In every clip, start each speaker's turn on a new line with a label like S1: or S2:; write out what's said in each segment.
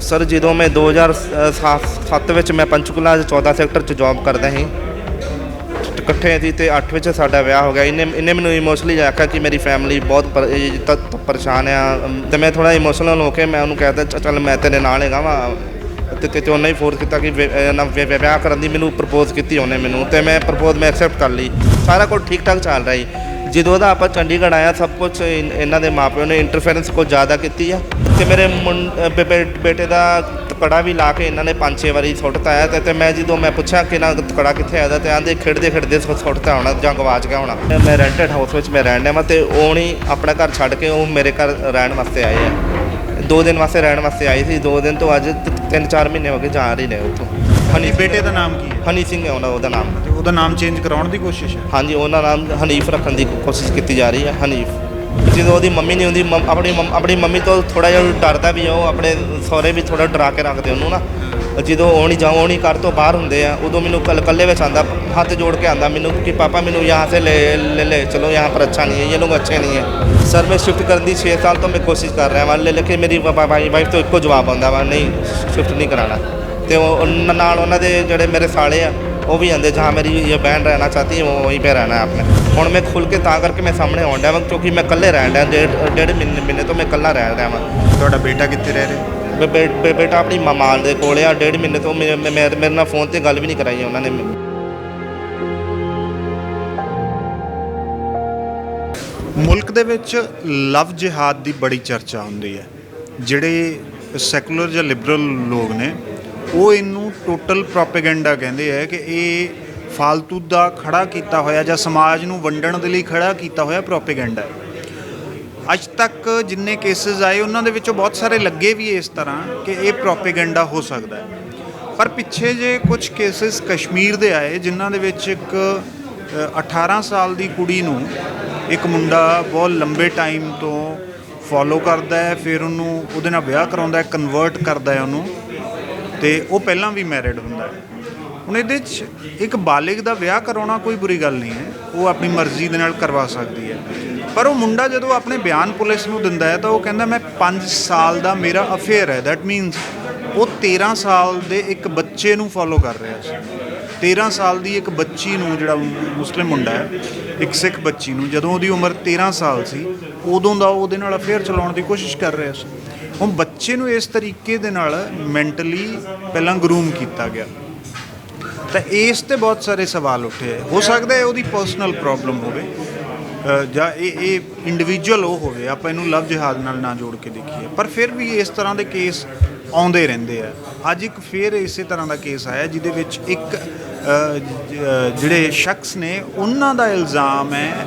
S1: Sir ਜਦੋਂ ਮੈਂ 2007 ਵਿੱਚ ਮੈਂ ਪੰਚਕੂਲਾ 14 ਸੈਕਟਰ 'ਚ ਜੌਬ ਕਰਦਾ ਸੀ। ਇਕੱਠੇ ਸੀ ਅਤੇ 8 ਵਿੱਚ ਸਾਡਾ ਵਿਆਹ ਹੋ ਗਿਆ। ਇਹਨੇ ਮੈਨੂੰ ਇਮੋਸ਼ਨਲੀ ਆਖਿਆ ਕਿ ਮੇਰੀ ਫੈਮਿਲੀ ਬਹੁਤ ਪਰੇਸ਼ਾਨ ਆ, ਅਤੇ ਮੈਂ ਥੋੜ੍ਹਾ ਇਮੋਸ਼ਨਲ ਹੋ ਕੇ ਮੈਂ ਉਹਨੂੰ ਕਹਿ ਦਿੱਤਾ ਚੱਲ ਮੈਂ ਤੇਰੇ ਨਾਲ ਹੈਗਾ ਵਾ। ਅਤੇ ਉਹਨੇ ਹੀ ਫੋਰਸ ਕੀਤਾ ਕਿ ਵਿਆਹ ਕਰਨ ਦੀ ਮੈਨੂੰ ਪ੍ਰਪੋਜ਼ ਕੀਤੀ ਉਹਨੇ ਮੈਨੂੰ, ਅਤੇ ਮੈਂ ਪ੍ਰਪੋਜ਼ ਮੈਂ ਐਕਸੈਪਟ ਕਰ ਲਈ। ਸਾਰਾ ਕੁਝ ਠੀਕ ਠਾਕ ਚੱਲ ਰਿਹਾ ਜੀ। ਜਦੋਂ ਉਹਦਾ ਆਪਾਂ ਚੰਡੀਗੜ੍ਹ ਆਇਆ ਸਭ ਕੁਝ ਇਹਨਾਂ ਦੇ ਮਾਂ ਪਿਓ ਨੇ ਇੰਟਰਫੇਰੈਂਸ ਕੁਝ ਜ਼ਿਆਦਾ ਕੀਤੀ ਆ, ਅਤੇ ਮੇਰੇ ਬੇਟੇ ਦਾ ਕੜਾ ਵੀ ਲਾ ਕੇ ਇਹਨਾਂ ਨੇ 5-6 ਵਾਰੀ ਸੁੱਟਤਾ ਹੈ। ਅਤੇ ਮੈਂ ਜਦੋਂ ਮੈਂ ਪੁੱਛਿਆ ਕਿ ਨਾ ਕੜਾ ਕਿੱਥੇ ਆਇਆ, ਅਤੇ ਆਂਦੇ ਖੇਡਦੇ ਸੁੱਟਤਾ ਹੋਣਾ ਜਾਂ ਗਵਾਚ ਗਿਆ ਹੋਣਾ। ਮੈਂ ਰੈਂਟਡ ਹਾਊਸ ਵਿੱਚ ਮੈਂ ਰਹਿਣ ਡਿਆ ਵਾ, ਅਤੇ ਉਹ ਨਹੀਂ ਆਪਣਾ ਘਰ ਛੱਡ ਕੇ ਉਹ ਮੇਰੇ ਘਰ ਰਹਿਣ ਵਾਸਤੇ ਆਏ ਆ। 2 ਦਿਨ ਵਾਸਤੇ ਰਹਿਣ ਵਾਸਤੇ ਆਏ ਸੀ। 2 ਦਿਨ ਤੋਂ ਅੱਜ 3-4 ਮਹੀਨੇ ਹੋ ਗਏ ਜਾ ਰਹੇ ਨੇ ਉੱਥੋਂ।
S2: ਹਨੀ ਬੇਟੇ ਦਾ ਨਾਮ ਕੀ ਹੈ?
S1: ਹਨੀ ਸਿੰਘ ਹੈ ਉਹਦਾ ਨਾਮ।
S2: ਤੇ ਉਹਦਾ ਨਾਮ ਚੇਂਜ ਕਰਾਉਣ ਦੀ ਕੋਸ਼ਿਸ਼ ਹੈ?
S1: ਹਾਂਜੀ, ਉਹਨਾਂ ਨਾਮ ਹਨੀਫ ਰੱਖਣ ਦੀ ਕੋਸ਼ਿਸ਼ ਕੀਤੀ ਜਾ ਰਹੀ ਹੈ, ਹਨੀਫ। ਜਦੋਂ ਉਹਦੀ ਮੰਮੀ ਨਹੀਂ ਹੁੰਦੀ, ਆਪਣੀ ਮੰਮੀ ਤੋਂ ਥੋੜ੍ਹਾ ਜਿਹਾ ਡਰਦਾ ਵੀ ਉਹ ਆਪਣੇ ਸਹੁਰੇ ਵੀ ਥੋੜ੍ਹਾ ਡਰਾ ਕੇ ਰੱਖਦੇ ਉਹਨੂੰ ਨਾ। ਜਦੋਂ ਉਹ ਨਹੀਂ ਘਰ ਤੋਂ ਬਾਹਰ ਹੁੰਦੇ ਆ, ਉਦੋਂ ਮੈਨੂੰ ਇਕੱਲੇ ਵਿੱਚ ਆਉਂਦਾ, ਹੱਥ ਜੋੜ ਕੇ ਆਉਂਦਾ ਮੈਨੂੰ ਕਿ ਪਾਪਾ ਮੈਨੂੰ यहाँ से ले चलो, यहाँ पर अच्छा नहीं है, ये लोग अच्छे नहीं है। ਸਰ ਮੈਂ ਸ਼ਿਫਟ ਕਰਨ ਦੀ 6 ਸਾਲ ਤੋਂ ਮੈਂ ਕੋਸ਼ਿਸ਼ ਕਰ ਰਿਹਾ ਵਾਂ, ਲੇਕਿਨ ਮੇਰੀ ਵਾਈਫ ਤੋਂ ਇੱਕੋ ਜਵਾਬ ਆਉਂਦਾ ਵਾ, ਨਹੀਂ ਸ਼ਿਫਟ ਨਹੀਂ ਕਰਾਉਣਾ। ਅਤੇ ਉਹ ਨਾਲ ਉਹਨਾਂ ਦੇ ਜਿਹੜੇ ਮੇਰੇ ਸਾਲੇ ਆ ਉਹ ਵੀ ਆਉਂਦੇ ਜहाँ ਮੇਰੀ ਇਹ ਬਹਿਨ ਰਹਿਣਾ ਚਾਹਤੀ वो वहीं पे रहना है ਆਪਣੇ। ਹੁਣ ਮੈਂ ਖੁੱਲ੍ਹ ਕੇ ਤਾਂ ਕਰਕੇ ਮੈਂ ਸਾਹਮਣੇ ਆਉਣ ਡਿਆ ਵਾਂ ਕਿਉਂਕਿ ਮੈਂ ਇਕੱਲੇ ਰਹਿਣ ਡਿਆ, ਡੇਢ ਮਹੀਨੇ ਤੋਂ ਮੈਂ ਇਕੱਲਾ ਰਹਿ ਰਿਹਾ ਵਾਂ।
S2: ਤੁਹਾਡਾ ਬੇਟਾ ਕਿੱਥੇ ਰਹਿ ਰਿਹਾ?
S1: ਬੇਟਾ ਆਪਣੀ ਮਾਂ ਦੇ ਕੋਲ ਆ। 1.5 ਮਹੀਨੇ ਤੋਂ ਮੇਰੇ ਨਾਲ ਫੋਨ 'ਤੇ ਗੱਲ ਵੀ ਨਹੀਂ ਕਰਾਈ ਉਹਨਾਂ ਨੇ।
S2: ਮੁਲਕ ਦੇ ਵਿੱਚ ਲਵ ਜਿਹਾਦ ਦੀ ਬੜੀ ਚਰਚਾ ਹੁੰਦੀ ਹੈ। ਜਿਹੜੇ ਸੈਕੂਲਰ ਜਾਂ ਲਿਬਰਲ ਲੋਕ ਨੇ ਉਹ ਇਹਨੂੰ ਟੋਟਲ ਪ੍ਰੋਪੇਗੈਂਡਾ ਕਹਿੰਦੇ ਹੈ ਕਿ ਇਹ ਫਾਲਤੂ ਦਾ ਖੜਾ ਕੀਤਾ ਹੋਇਆ ਜਾਂ ਸਮਾਜ ਨੂੰ ਵੰਡਣ ਦੇ ਲਈ ਖੜਾ ਕੀਤਾ ਹੋਇਆ ਪ੍ਰੋਪੇਗੈਂਡਾ ਹੈ। ਅੱਜ ਤੱਕ ਜਿੰਨੇ ਕੇਸਿਸ ਆਏ ਉਹਨਾਂ ਦੇ ਵਿੱਚੋਂ ਬਹੁਤ ਸਾਰੇ ਲੱਗੇ ਵੀ ਇਸ ਤਰ੍ਹਾਂ ਕਿ ਇਹ ਪ੍ਰੋਪੇਗੈਂਡਾ ਹੋ ਸਕਦਾ ਹੈ। ਪਰ ਪਿੱਛੇ ਜੇ ਕੁਝ ਕੇਸਿਸ ਕਸ਼ਮੀਰ ਦੇ ਆਏ ਜਿਨ੍ਹਾਂ ਦੇ ਵਿੱਚ ਇੱਕ 18 ਸਾਲ ਦੀ ਕੁੜੀ ਨੂੰ ਇੱਕ ਮੁੰਡਾ ਬਹੁਤ ਲੰਬੇ ਟਾਈਮ ਤੋਂ ਫੋਲੋ ਕਰਦਾ ਹੈ, ਫਿਰ ਉਹਨੂੰ ਉਹਦੇ ਨਾਲ ਵਿਆਹ ਕਰਾਉਂਦਾ ਹੈ, ਕਨਵਰਟ ਕਰਦਾ ਹੈ ਉਹਨੂੰ, ਅਤੇ ਉਹ ਪਹਿਲਾਂ ਵੀ ਮੈਰਿਡ ਹੁੰਦਾ ਹੈ। ਹੁਣ ਇਹਦੇ 'ਚ ਇੱਕ ਬਾਲਿਗ ਦਾ ਵਿਆਹ ਕਰਾਉਣਾ ਕੋਈ ਬੁਰੀ ਗੱਲ ਨਹੀਂ ਹੈ, ਉਹ ਆਪਣੀ ਮਰਜ਼ੀ ਦੇ ਨਾਲ ਕਰਵਾ ਸਕਦੀ ਹੈ। ਪਰ ਉਹ ਮੁੰਡਾ ਜਦੋਂ ਆਪਣੇ ਬਿਆਨ ਪੁਲਿਸ ਨੂੰ ਦਿੰਦਾ ਹੈ ਤਾਂ ਉਹ ਕਹਿੰਦਾ ਮੈਂ 5 ਸਾਲ ਦਾ ਮੇਰਾ ਅਫੇਅਰ ਹੈ। ਦੈਟ ਮੀਨਸ ਉਹ 13 ਸਾਲ ਦੇ ਇੱਕ ਬੱਚੇ ਨੂੰ ਫੋਲੋ ਕਰ ਰਿਹਾ ਸੀ। 13 ਸਾਲ ਦੀ ਇੱਕ ਬੱਚੀ ਨੂੰ, ਜਿਹੜਾ ਮੁਸਲਿਮ ਮੁੰਡਾ ਹੈ, ਇੱਕ ਸਿੱਖ ਬੱਚੀ ਨੂੰ, ਜਦੋਂ ਉਹਦੀ ਉਮਰ 13 ਸਾਲ ਸੀ ਉਦੋਂ ਦਾ ਉਹਦੇ ਨਾਲ ਅਫੇਅਰ ਚਲਾਉਣ ਦੀ ਕੋਸ਼ਿਸ਼ ਕਰ ਰਿਹਾ ਸੀ। ਹੁਣ ਬੱਚੇ ਨੂੰ ਇਸ ਤਰੀਕੇ ਦੇ ਨਾਲ ਮੈਂਟਲੀ ਪਹਿਲਾਂ ਗਰੂਮ ਕੀਤਾ ਗਿਆ, ਤਾਂ ਇਸ 'ਤੇ ਬਹੁਤ ਸਾਰੇ ਸਵਾਲ ਉੱਠੇ। ਹੋ ਸਕਦਾ ਹੈ ਉਹਦੀ ਪਰਸਨਲ ਪ੍ਰੋਬਲਮ ਹੋਵੇ ਜਾਂ ਇਹ ਇੰਡੀਵਿਜੂਅਲ ਉਹ ਹੋਵੇ, ਆਪਾਂ ਇਹਨੂੰ ਲਵ ਜਿਹਾਦ ਨਾਲ ਨਾ ਜੋੜ ਕੇ ਦੇਖੀਏ, ਪਰ ਫਿਰ ਵੀ ਇਸ ਤਰ੍ਹਾਂ ਦੇ ਕੇਸ ਆਉਂਦੇ ਰਹਿੰਦੇ ਆ। ਅੱਜ ਇੱਕ ਫਿਰ ਇਸੇ ਤਰ੍ਹਾਂ ਦਾ ਕੇਸ ਆਇਆ ਜਿਹਦੇ ਵਿੱਚ ਇੱਕ ਜਿਹੜੇ ਸ਼ਖਸ ਨੇ ਉਹਨਾਂ ਦਾ ਇਲਜ਼ਾਮ ਹੈ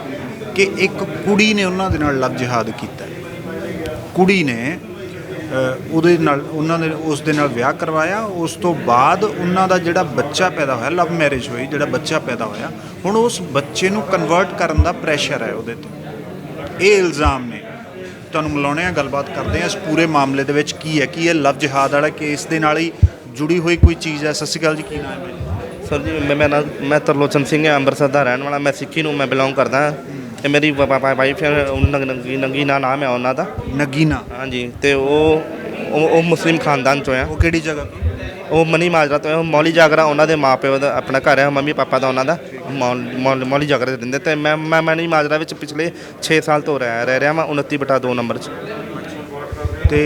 S2: ਕਿ ਇੱਕ ਕੁੜੀ ਨੇ ਉਹਨਾਂ ਦੇ ਨਾਲ ਲਵ ਜਿਹਾਦ ਕੀਤਾ। ਕੁੜੀ ਨੇ ਉਸ ਦੇ ਨਾਲ ਵਿਆਹ ਕਰਵਾਇਆ। ਉਸ ਤੋਂ ਬਾਅਦ ਉਹਨਾਂ ਦਾ ਜਿਹੜਾ ਬੱਚਾ ਪੈਦਾ ਹੋਇਆ, ਲਵ ਮੈਰਿਜ ਹੋਈ, ਜਿਹੜਾ ਬੱਚਾ ਪੈਦਾ ਹੋਇਆ, ਹੁਣ ਉਸ ਬੱਚੇ ਨੂੰ ਕਨਵਰਟ ਕਰਨ ਦਾ ਪ੍ਰੈਸ਼ਰ ਹੈ ਉਹਦੇ 'ਤੇ। ਇਹ ਇਲਜ਼ਾਮ ਨੇ। ਤੁਹਾਨੂੰ ਮਿਲਾਉਂਦੇ ਹਾਂ, ਗੱਲਬਾਤ ਕਰਦੇ ਹਾਂ ਇਸ ਪੂਰੇ ਮਾਮਲੇ ਦੇ ਵਿੱਚ ਕੀ ਹੈ। ਕੀ ਇਹ ਲਵ ਜਿਹਾਦ ਵਾਲਾ ਕੇਸ ਦੇ ਨਾਲ ਹੀ ਜੁੜੀ ਹੋਈ ਕੋਈ ਚੀਜ਼ ਹੈ? ਸਤਿ ਸ਼੍ਰੀ ਅਕਾਲ ਜੀ, ਕੀ ਨਾਮ ਹੈ?
S1: ਸਰ ਜੀ ਮੈਂ ਤਰਲੋਚਨ ਸਿੰਘ ਹਾਂ, ਅੰਮ੍ਰਿਤਸਰ ਦਾ ਰਹਿਣ ਵਾਲਾ। ਮੈਂ ਸਿੱਖੀ ਨੂੰ ਮੈਂ ਬਿਲੋਂਗ ਕਰਦਾ ਅਤੇ ਮੇਰੀ ਵਾਈਫ ਨਗੀਨਾ ਨਾਮ ਹੈ ਉਹਨਾਂ ਦਾ। ਨਗੀਨਾ? ਹਾਂਜੀ। ਅਤੇ ਉਹ ਮੁਸਲਿਮ ਖਾਨਦਾਨ 'ਚੋਂ ਆ।
S2: ਉਹ ਕਿਹੜੀ ਜਗ੍ਹਾ?
S1: ਉਹ ਮਨੀ ਮਾਜਰਾ ਤੋਂ। ਮੌਲੀ ਜਾਗਰਾ ਉਹਨਾਂ ਦੇ ਮਾਂ ਪਿਓ ਦਾ ਆਪਣਾ ਘਰ ਹੈ, ਮੰਮੀ ਪਾਪਾ ਦਾ ਉਹਨਾਂ ਦਾ ਮੌਲੀ ਜਾਗਰਾ 'ਚ ਰਹਿੰਦੇ। ਅਤੇ ਮੈਂ ਮਨੀ ਮਾਜਰਾ ਵਿੱਚ ਪਿਛਲੇ 6 ਸਾਲ ਤੋਂ ਰਹਿ ਰਿਹਾ ਵਾਂ, 29/2 ਨੰਬਰ 'ਚ।
S2: ਅਤੇ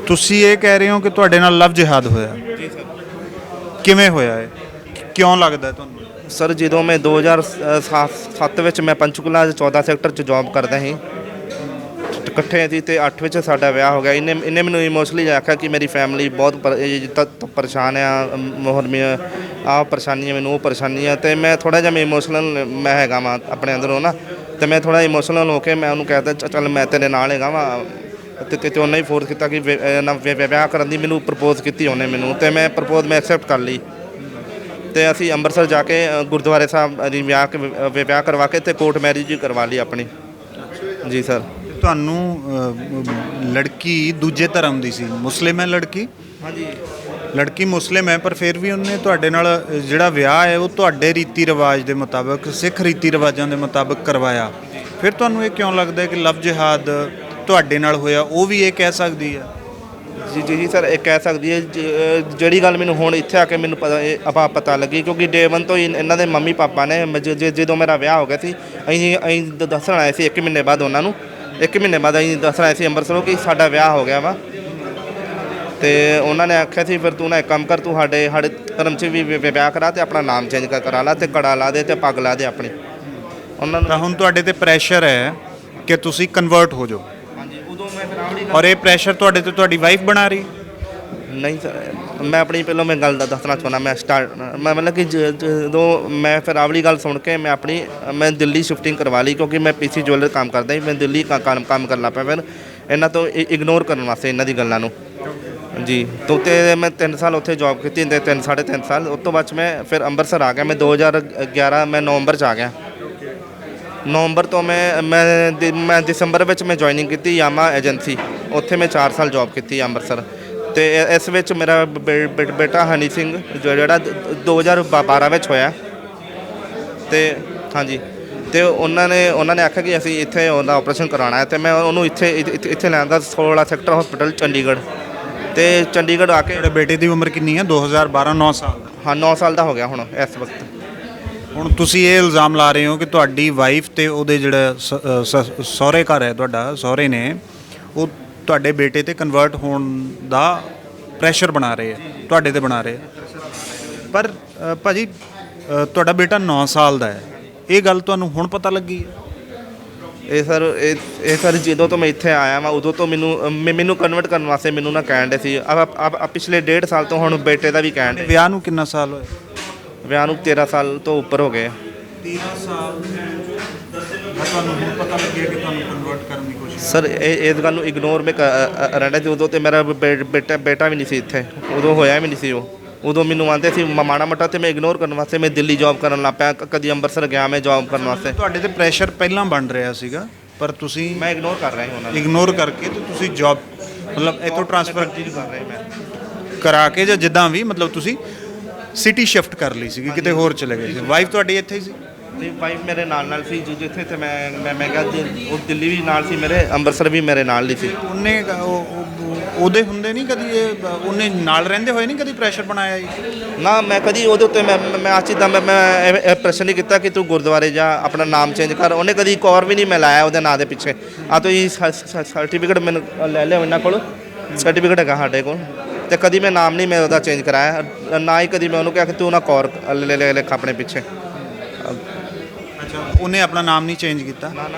S2: ਤੁਸੀਂ ਇਹ ਕਹਿ ਰਹੇ ਹੋ ਕਿ ਤੁਹਾਡੇ ਨਾਲ ਲਵ ਜਿਹਾਦ ਹੋਇਆ?
S1: ਜੀ ਸਰ।
S2: ਕਿਵੇਂ ਹੋਇਆ ਇਹ? ਕਿਉਂ ਲੱਗਦਾ ਤੁਹਾਨੂੰ?
S1: ਸਰ ਜਦੋਂ ਮੈਂ 2007 ਵਿੱਚ ਮੈਂ ਪੰਚਕੂਲਾ 14 ਸੈਕਟਰ 'ਚ ਜੌਬ ਕਰਦਾ ਸੀ। ਇਕੱਠੇ ਸੀ ਅਤੇ 8 ਵਿੱਚ ਸਾਡਾ ਵਿਆਹ ਹੋ ਗਿਆ। ਇਹਨੇ ਮੈਨੂੰ ਇਮੋਸ਼ਨਲੀ ਆਖਿਆ ਕਿ ਮੇਰੀ ਫੈਮਿਲੀ ਬਹੁਤ ਪਰੇਸ਼ਾਨ ਆ, ਆਹ ਪਰੇਸ਼ਾਨੀ ਹੈ ਮੈਨੂੰ, ਉਹ ਪਰੇਸ਼ਾਨੀ ਆ। ਅਤੇ ਮੈਂ ਥੋੜ੍ਹਾ ਜਿਹਾ ਇਮੋਸ਼ਨਲ ਮੈਂ ਹੈਗਾ ਵਾਂ ਆਪਣੇ ਅੰਦਰੋਂ ਨਾ, ਅਤੇ ਮੈਂ ਥੋੜ੍ਹਾ ਇਮੋਸ਼ਨਲ ਹੋ ਕੇ ਮੈਂ ਉਹਨੂੰ ਕਹਿ ਦਿੱਤਾ ਚੱਲ ਮੈਂ ਤੇਰੇ ਨਾਲ ਹੈਗਾ ਵਾਂ। ਅਤੇ ਉਹਨੇ ਹੀ ਫੋਰਸ ਕੀਤਾ ਕਿ ਵਿਆਹ ਕਰਨ ਦੀ ਮੈਨੂੰ ਪ੍ਰਪੋਜ਼ ਕੀਤੀ ਉਹਨੇ ਮੈਨੂੰ, ਅਤੇ ਮੈਂ ਪ੍ਰਪੋਜ਼ ਮੈਂ ਐਕਸੈਪਟ ਕਰ ਲਈ। ਅਤੇ ਅਸੀਂ ਅੰਮ੍ਰਿਤਸਰ ਜਾ ਕੇ ਗੁਰਦੁਆਰੇ ਸਾਹਿਬ ਦੀ ਵਿਆਹ ਕਰਵਾ ਕੇ ਅਤੇ ਕੋਰਟ ਮੈਰਿਜ ਵੀ ਕਰਵਾ ਲਈ ਆਪਣੀ। ਜੀ ਸਰ।
S2: ਤੁਹਾਨੂੰ ਲੜਕੀ ਦੂਜੇ ਧਰਮ ਦੀ ਸੀ, ਮੁਸਲਿਮ ਹੈ ਲੜਕੀ?
S1: ਹਾਂਜੀ।
S2: ਲੜਕੀ ਮੁਸਲਿਮ ਹੈ, ਪਰ ਫਿਰ ਵੀ ਉਹਨੇ ਤੁਹਾਡੇ ਨਾਲ ਜਿਹੜਾ ਵਿਆਹ ਹੈ ਉਹ ਤੁਹਾਡੇ ਰੀਤੀ ਰਿਵਾਜ ਦੇ ਮੁਤਾਬਕ, ਸਿੱਖ ਰੀਤੀ ਰਿਵਾਜਾਂ ਦੇ ਮੁਤਾਬਕ ਕਰਵਾਇਆ। ਫਿਰ ਤੁਹਾਨੂੰ ਇਹ ਕਿਉਂ ਲੱਗਦਾ ਹੈ ਕਿ ਲਵ ਜਿਹਾਦ ਤੁਹਾਡੇ ਨਾਲ ਹੋਇਆ? ਉਹ ਵੀ ਇਹ ਕਹਿ ਸਕਦੀ ਹੈ
S1: ਜੀ ਸਰ, ਇਹ ਕਹਿ ਸਕਦੀ ਹੈ ਜਿਹੜੀ ਗੱਲ ਮੈਨੂੰ ਹੁਣ ਇੱਥੇ ਆ ਕੇ ਮੈਨੂੰ ਪਤਾ ਲੱਗੀ, ਕਿਉਂਕਿ ਡੇ 1 ਤੋਂ ਹੀ ਇਹਨਾਂ ਦੇ ਮੰਮੀ ਪਾਪਾ ਨੇ ਜਦੋਂ ਮੇਰਾ ਵਿਆਹ ਹੋ ਗਿਆ ਸੀ, ਅਸੀਂ ਦੱਸਣ ਆਏ ਸੀ 1 ਮਹੀਨੇ ਬਾਅਦ ਉਹਨਾਂ ਨੂੰ, 1 ਮਹੀਨੇ ਬਾਅਦ ਅਸੀਂ ਦੱਸਣ ਆਏ ਸੀ ਅੰਮ੍ਰਿਤਸਰੋਂ ਕਿ ਸਾਡਾ ਵਿਆਹ ਹੋ ਗਿਆ ਵਾ। ਤੇ ਉਹਨਾਂ ਨੇ ਆਖਿਆ ਸੀ ਫਿਰ ਤੂੰ ਨਾ ਇੱਕ ਕੰਮ ਕਰ, ਤੂੰ ਸਾਡੇ ਧਰਮ 'ਚ ਵੀ ਵਿਆਹ ਕਰਾ ਤੇ ਆਪਣਾ ਨਾਮ ਚੇਂਜ ਕਰਾ ਲਾ ਤੇ ਕੜਾ ਲਾ ਦੇ ਤੇ ਪੱਗ ਲਾ ਦੇ ਆਪਣੀ। ਉਹਨਾਂ ਨੂੰ
S2: ਤਾਂ ਹੁਣ ਤੁਹਾਡੇ ਤੇ ਪ੍ਰੈਸ਼ਰ ਹੈ ਕਿ ਤੁਸੀਂ ਕਨਵਰਟ ਹੋ ਜਾਓ।
S1: ਹਾਂਜੀ, ਉਦੋਂ ਮੈਂ ਫਿਰ
S2: ਔਰ ਇਹ ਪ੍ਰੈਸ਼ਰ ਤੁਹਾਡੇ ਤੇ ਤੁਹਾਡੀ ਵਾਈਫ ਬਣਾ ਰਹੀ?
S1: ਨਹੀਂ ਸਰ, ਮੈਂ ਆਪਣੀ ਪਹਿਲਾਂ ਮੈਂ ਗੱਲ ਦੱਸਣਾ ਚਾਹੁੰਦਾ। ਮੈਂ ਮਤਲਬ ਕਿ ਜਦੋਂ ਮੈਂ ਫਿਰ ਆਵਲੀ ਗੱਲ ਸੁਣ ਕੇ ਮੈਂ ਦਿੱਲੀ ਸ਼ਿਫਟਿੰਗ ਕਰਵਾ ਲਈ, ਕਿਉਂਕਿ ਮੈਂ ਪੀਸੀ ਜੁਐਲਰ ਕੰਮ ਕਰਦਾ ਸੀ। ਮੈਂ ਦਿੱਲੀ ਕੰਮ ਕਰਨ ਲੱਗ ਪਿਆ ਫਿਰ ਇਹਨਾਂ ਤੋਂ ਇਗਨੋਰ ਕਰਨ ਵਾਸਤੇ, ਇਹਨਾਂ ਦੀ ਗੱਲਾਂ ਨੂੰ ਜੀ। ਤੇ ਮੈਂ 3 ਸਾਲ ਉੱਥੇ ਜੌਬ ਕੀਤੀ, 3.5 ਸਾਲ। ਉਸ ਤੋਂ ਬਾਅਦ ਮੈਂ ਫਿਰ ਅੰਮ੍ਰਿਤਸਰ ਆ ਗਿਆ। ਮੈਂ 2011 ਮੈਂ ਨਵੰਬਰ 'ਚ ਆ ਗਿਆ। ਨਵੰਬਰ ਤੋਂ ਮੈਂ ਦਸੰਬਰ ਵਿੱਚ ਮੈਂ ਜੁਆਇਨਿੰਗ ਕੀਤੀ ਯਾਮਾ ਏਜੰਸੀ, ਉੱਥੇ ਮੈਂ 4 ਸਾਲ ਜੌਬ ਕੀਤੀ ਅੰਮ੍ਰਿਤਸਰ। ਤੇ ਇਸ ਵਿੱਚ ਮੇਰਾ ਬੇਟਾ ਹਨੀ ਸਿੰਘ ਜਿਹੜਾ 2012 ਵਿੱਚ ਹੋਇਆ। ਤੇ ਹਾਂਜੀ, ਤੇ ਉਹਨਾਂ ਨੇ ਆਖਿਆ ਕਿ ਅਸੀਂ ਇੱਥੇ ਉਹਦਾ ਆਪਰੇਸ਼ਨ ਕਰਾਉਣਾ ਹੈ, ਤੇ ਮੈਂ ਉਹਨੂੰ ਇੱਥੇ ਲਿਆਂਦਾ 16 ਸੈਕਟਰ ਹਸਪੀਟਲ ਚੰਡੀਗੜ੍ਹ। ਤੇ ਚੰਡੀਗੜ੍ਹ ਆ ਕੇ
S2: ਤੁਹਾਡੇ ਬੇਟੇ ਦੀ ਉਮਰ ਕਿੰਨੀ ਹੈ? 2012 9 ਸਾਲ।
S1: ਹਾਂ, 9 ਸਾਲ ਦਾ ਹੋ ਗਿਆ ਹੁਣ ਇਸ ਵਕਤ।
S2: ਹੁਣ ਤੁਸੀਂ ਇਹ ਇਲਜ਼ਾਮ ਲਾ ਰਹੇ ਹੋ ਕਿ ਤੁਹਾਡੀ ਵਾਈਫ ਤੇ ਉਹਦੇ ਜਿਹੜਾ ਸਹੁਰੇ ਘਰ ਹੈ, ਤੁਹਾਡਾ ਸਹੁਰੇ ਨੇ, ਉਹ ਤੁਹਾਡੇ ਬੇਟੇ ਤੇ ਕਨਵਰਟ ਹੋਣ ਦਾ ਪ੍ਰੈਸ਼ਰ ਬਣਾ ਰਹੇ ਆ, ਤੁਹਾਡੇ ਤੇ ਬਣਾ ਰਹੇ ਆ। ਪਰ ਭਾਜੀ ਤੁਹਾਡਾ ਬੇਟਾ 9 ਸਾਲ ਦਾ ਹੈ, ਇਹ ਗੱਲ ਤੁਹਾਨੂੰ ਹੁਣ ਪਤਾ ਲੱਗੀ ਹੈ?
S1: ਇਹ ਸਰ ਜਦੋਂ ਤੋਂ ਮੈਂ ਇੱਥੇ ਆਇਆ ਵਾਂ ਉਦੋਂ ਤੋਂ ਮੈਨੂੰ ਕਨਵਰਟ ਕਰਨ ਵਾਸਤੇ ਮੈਨੂੰ ਨਾ ਕਹਿਣ ਦੇ ਸੀ। ਪਿਛਲੇ 1.5 ਸਾਲ ਤੋਂ ਹੁਣ ਬੇਟੇ ਦਾ ਵੀ ਕਹਿਣ ਦੇ।
S2: ਵਿਆਹ ਨੂੰ ਕਿੰਨਾ ਸਾਲ ਹੋਏ?
S1: ਵਿਆਹ ਨੂੰ 13 ਸਾਲ ਤੋਂ ਉੱਪਰ ਹੋ ਗਏ।
S2: 13 ਸਾਲ ਤੁਹਾਨੂੰ ਹੁਣ ਪਤਾ ਲੱਗਿਆ ਕਿ ਤੁਹਾਨੂੰ ਕਨਵਰਟ ਕਰਨ ਦੀ ਕੋਸ਼ਿਸ਼?
S1: ਸਰ ਇਸ ਗੱਲ ਨੂੰ ਇਗਨੋਰ ਮੈਂ ਰਹਿਣਾ ਸੀ। ਉਦੋਂ ਤੇ ਮੇਰਾ ਬੇਟਾ ਵੀ ਨਹੀਂ ਸੀ ਇੱਥੇ, ਉਦੋਂ ਹੋਇਆ ਵੀ ਨਹੀਂ ਸੀ। ਉਦੋਂ ਮੈਨੂੰ ਆਉਂਦੇ ਸੀ ਮਾੜਾ ਮੋਟਾ, ਤੇ ਮੈਂ ਇਗਨੋਰ ਕਰਨ ਵਾਸਤੇ ਮੈਂ ਦਿੱਲੀ ਜੌਬ ਕਰਨ ਲੱਗ ਪਿਆ। ਕਦੀ ਅੰਮ੍ਰਿਤਸਰ ਗਿਆ ਮੈਂ ਜੌਬ ਕਰਨ ਵਾਸਤੇ।
S2: ਤੁਹਾਡੇ ਤੇ ਪ੍ਰੈਸ਼ਰ ਪਹਿਲਾਂ ਬਣ ਰਿਹਾ ਸੀਗਾ, ਪਰ ਤੁਸੀਂ
S1: ਮੈਂ ਇਗਨੋਰ ਕਰ ਰਿਹਾ ਉਹਨਾਂ ਨੂੰ।
S2: ਇਗਨੋਰ ਕਰਕੇ ਤੇ ਤੁਸੀਂ ਜੌਬ ਮਤਲਬ ਇੱਥੋਂ ਟ੍ਰਾਂਸਫਰ
S1: ਕਰ ਰਿਹਾ ਮੈਂ
S2: ਕਰਾ ਕੇ ਜਾਂ ਜਿੱਦਾਂ ਵੀ ਮਤਲਬ ਤੁਸੀਂ ਸਿਟੀ ਸ਼ਿਫਟ ਕਰ ਲਈ ਸੀਗੀ, ਕਿਤੇ ਹੋਰ ਚਲੇ ਗਏ ਸੀ। ਵਾਈਫ ਤੁਹਾਡੀ ਇੱਥੇ ਹੀ ਸੀ?
S1: ਨਹੀਂ, ਵਾਈਫ ਮੇਰੇ ਨਾਲ ਸੀ ਜਿੱਥੇ ਤੇ ਮੈਂ ਕਿਹਾ ਉਹ ਦਿੱਲੀ ਵੀ ਨਾਲ ਸੀ ਮੇਰੇ, ਅੰਮ੍ਰਿਤਸਰ ਵੀ ਮੇਰੇ ਨਾਲ ਹੀ ਸੀ।
S2: ਉਹਨੇ ਉਹਦੇ ਹੁੰਦੇ ਨਹੀਂ ਕਦੀ ਉਹਨੇ ਨਾਲ ਰਹਿੰਦੇ ਹੋਏ ਨਹੀਂ ਕਦੀ ਪ੍ਰੈਸ਼ਰ ਬਣਾਇਆ ਜੀ?
S1: ਨਾ, ਮੈਂ ਕਦੀ ਉਹਦੇ ਉੱਤੇ ਮੈਂ ਆ ਚੀਜ਼ ਦਾ ਮੈਂ ਪ੍ਰੈਸ਼ਰ ਨਹੀਂ ਕੀਤਾ ਕਿ ਤੂੰ ਗੁਰਦੁਆਰੇ ਜਾ, ਆਪਣਾ ਨਾਮ ਚੇਂਜ ਕਰ। ਉਹਨੇ ਕਦੀ ਇੱਕ ਔਰ ਵੀ ਨਹੀਂ ਮੈਂ ਲਾਇਆ ਉਹਦੇ ਨਾਂ ਦੇ ਪਿੱਛੇ। ਆ ਤੁਸੀਂ ਸਰਟੀਫਿਕੇਟ ਮੈਨੂੰ ਲੈ ਲਿਆ ਇਹਨਾਂ ਕੋਲ, ਸਰਟੀਫਿਕੇਟ ਹੈਗਾ ਸਾਡੇ ਕੋਲ। ਤੇ ਕਦੀ ਮੈਂ ਨਾਮ ਨਹੀਂ ਮੈਂ ਉਹਦਾ ਚੇਂਜ ਕਰਾਇਆ, ਨਾ ਹੀ ਕਦੀ ਮੈਂ ਉਹਨੂੰ ਕਿਹਾ ਕਿ ਤੂੰ ਨਾ ਕੌਰ ਲਿਖ ਆਪਣੇ ਪਿੱਛੇ।
S2: ਅੱਛਾ, ਉਹਨੇ ਆਪਣਾ ਨਾਮ ਨਹੀਂ ਚੇਂਜ ਕੀਤਾ?
S1: ਨਾ ਨਾ,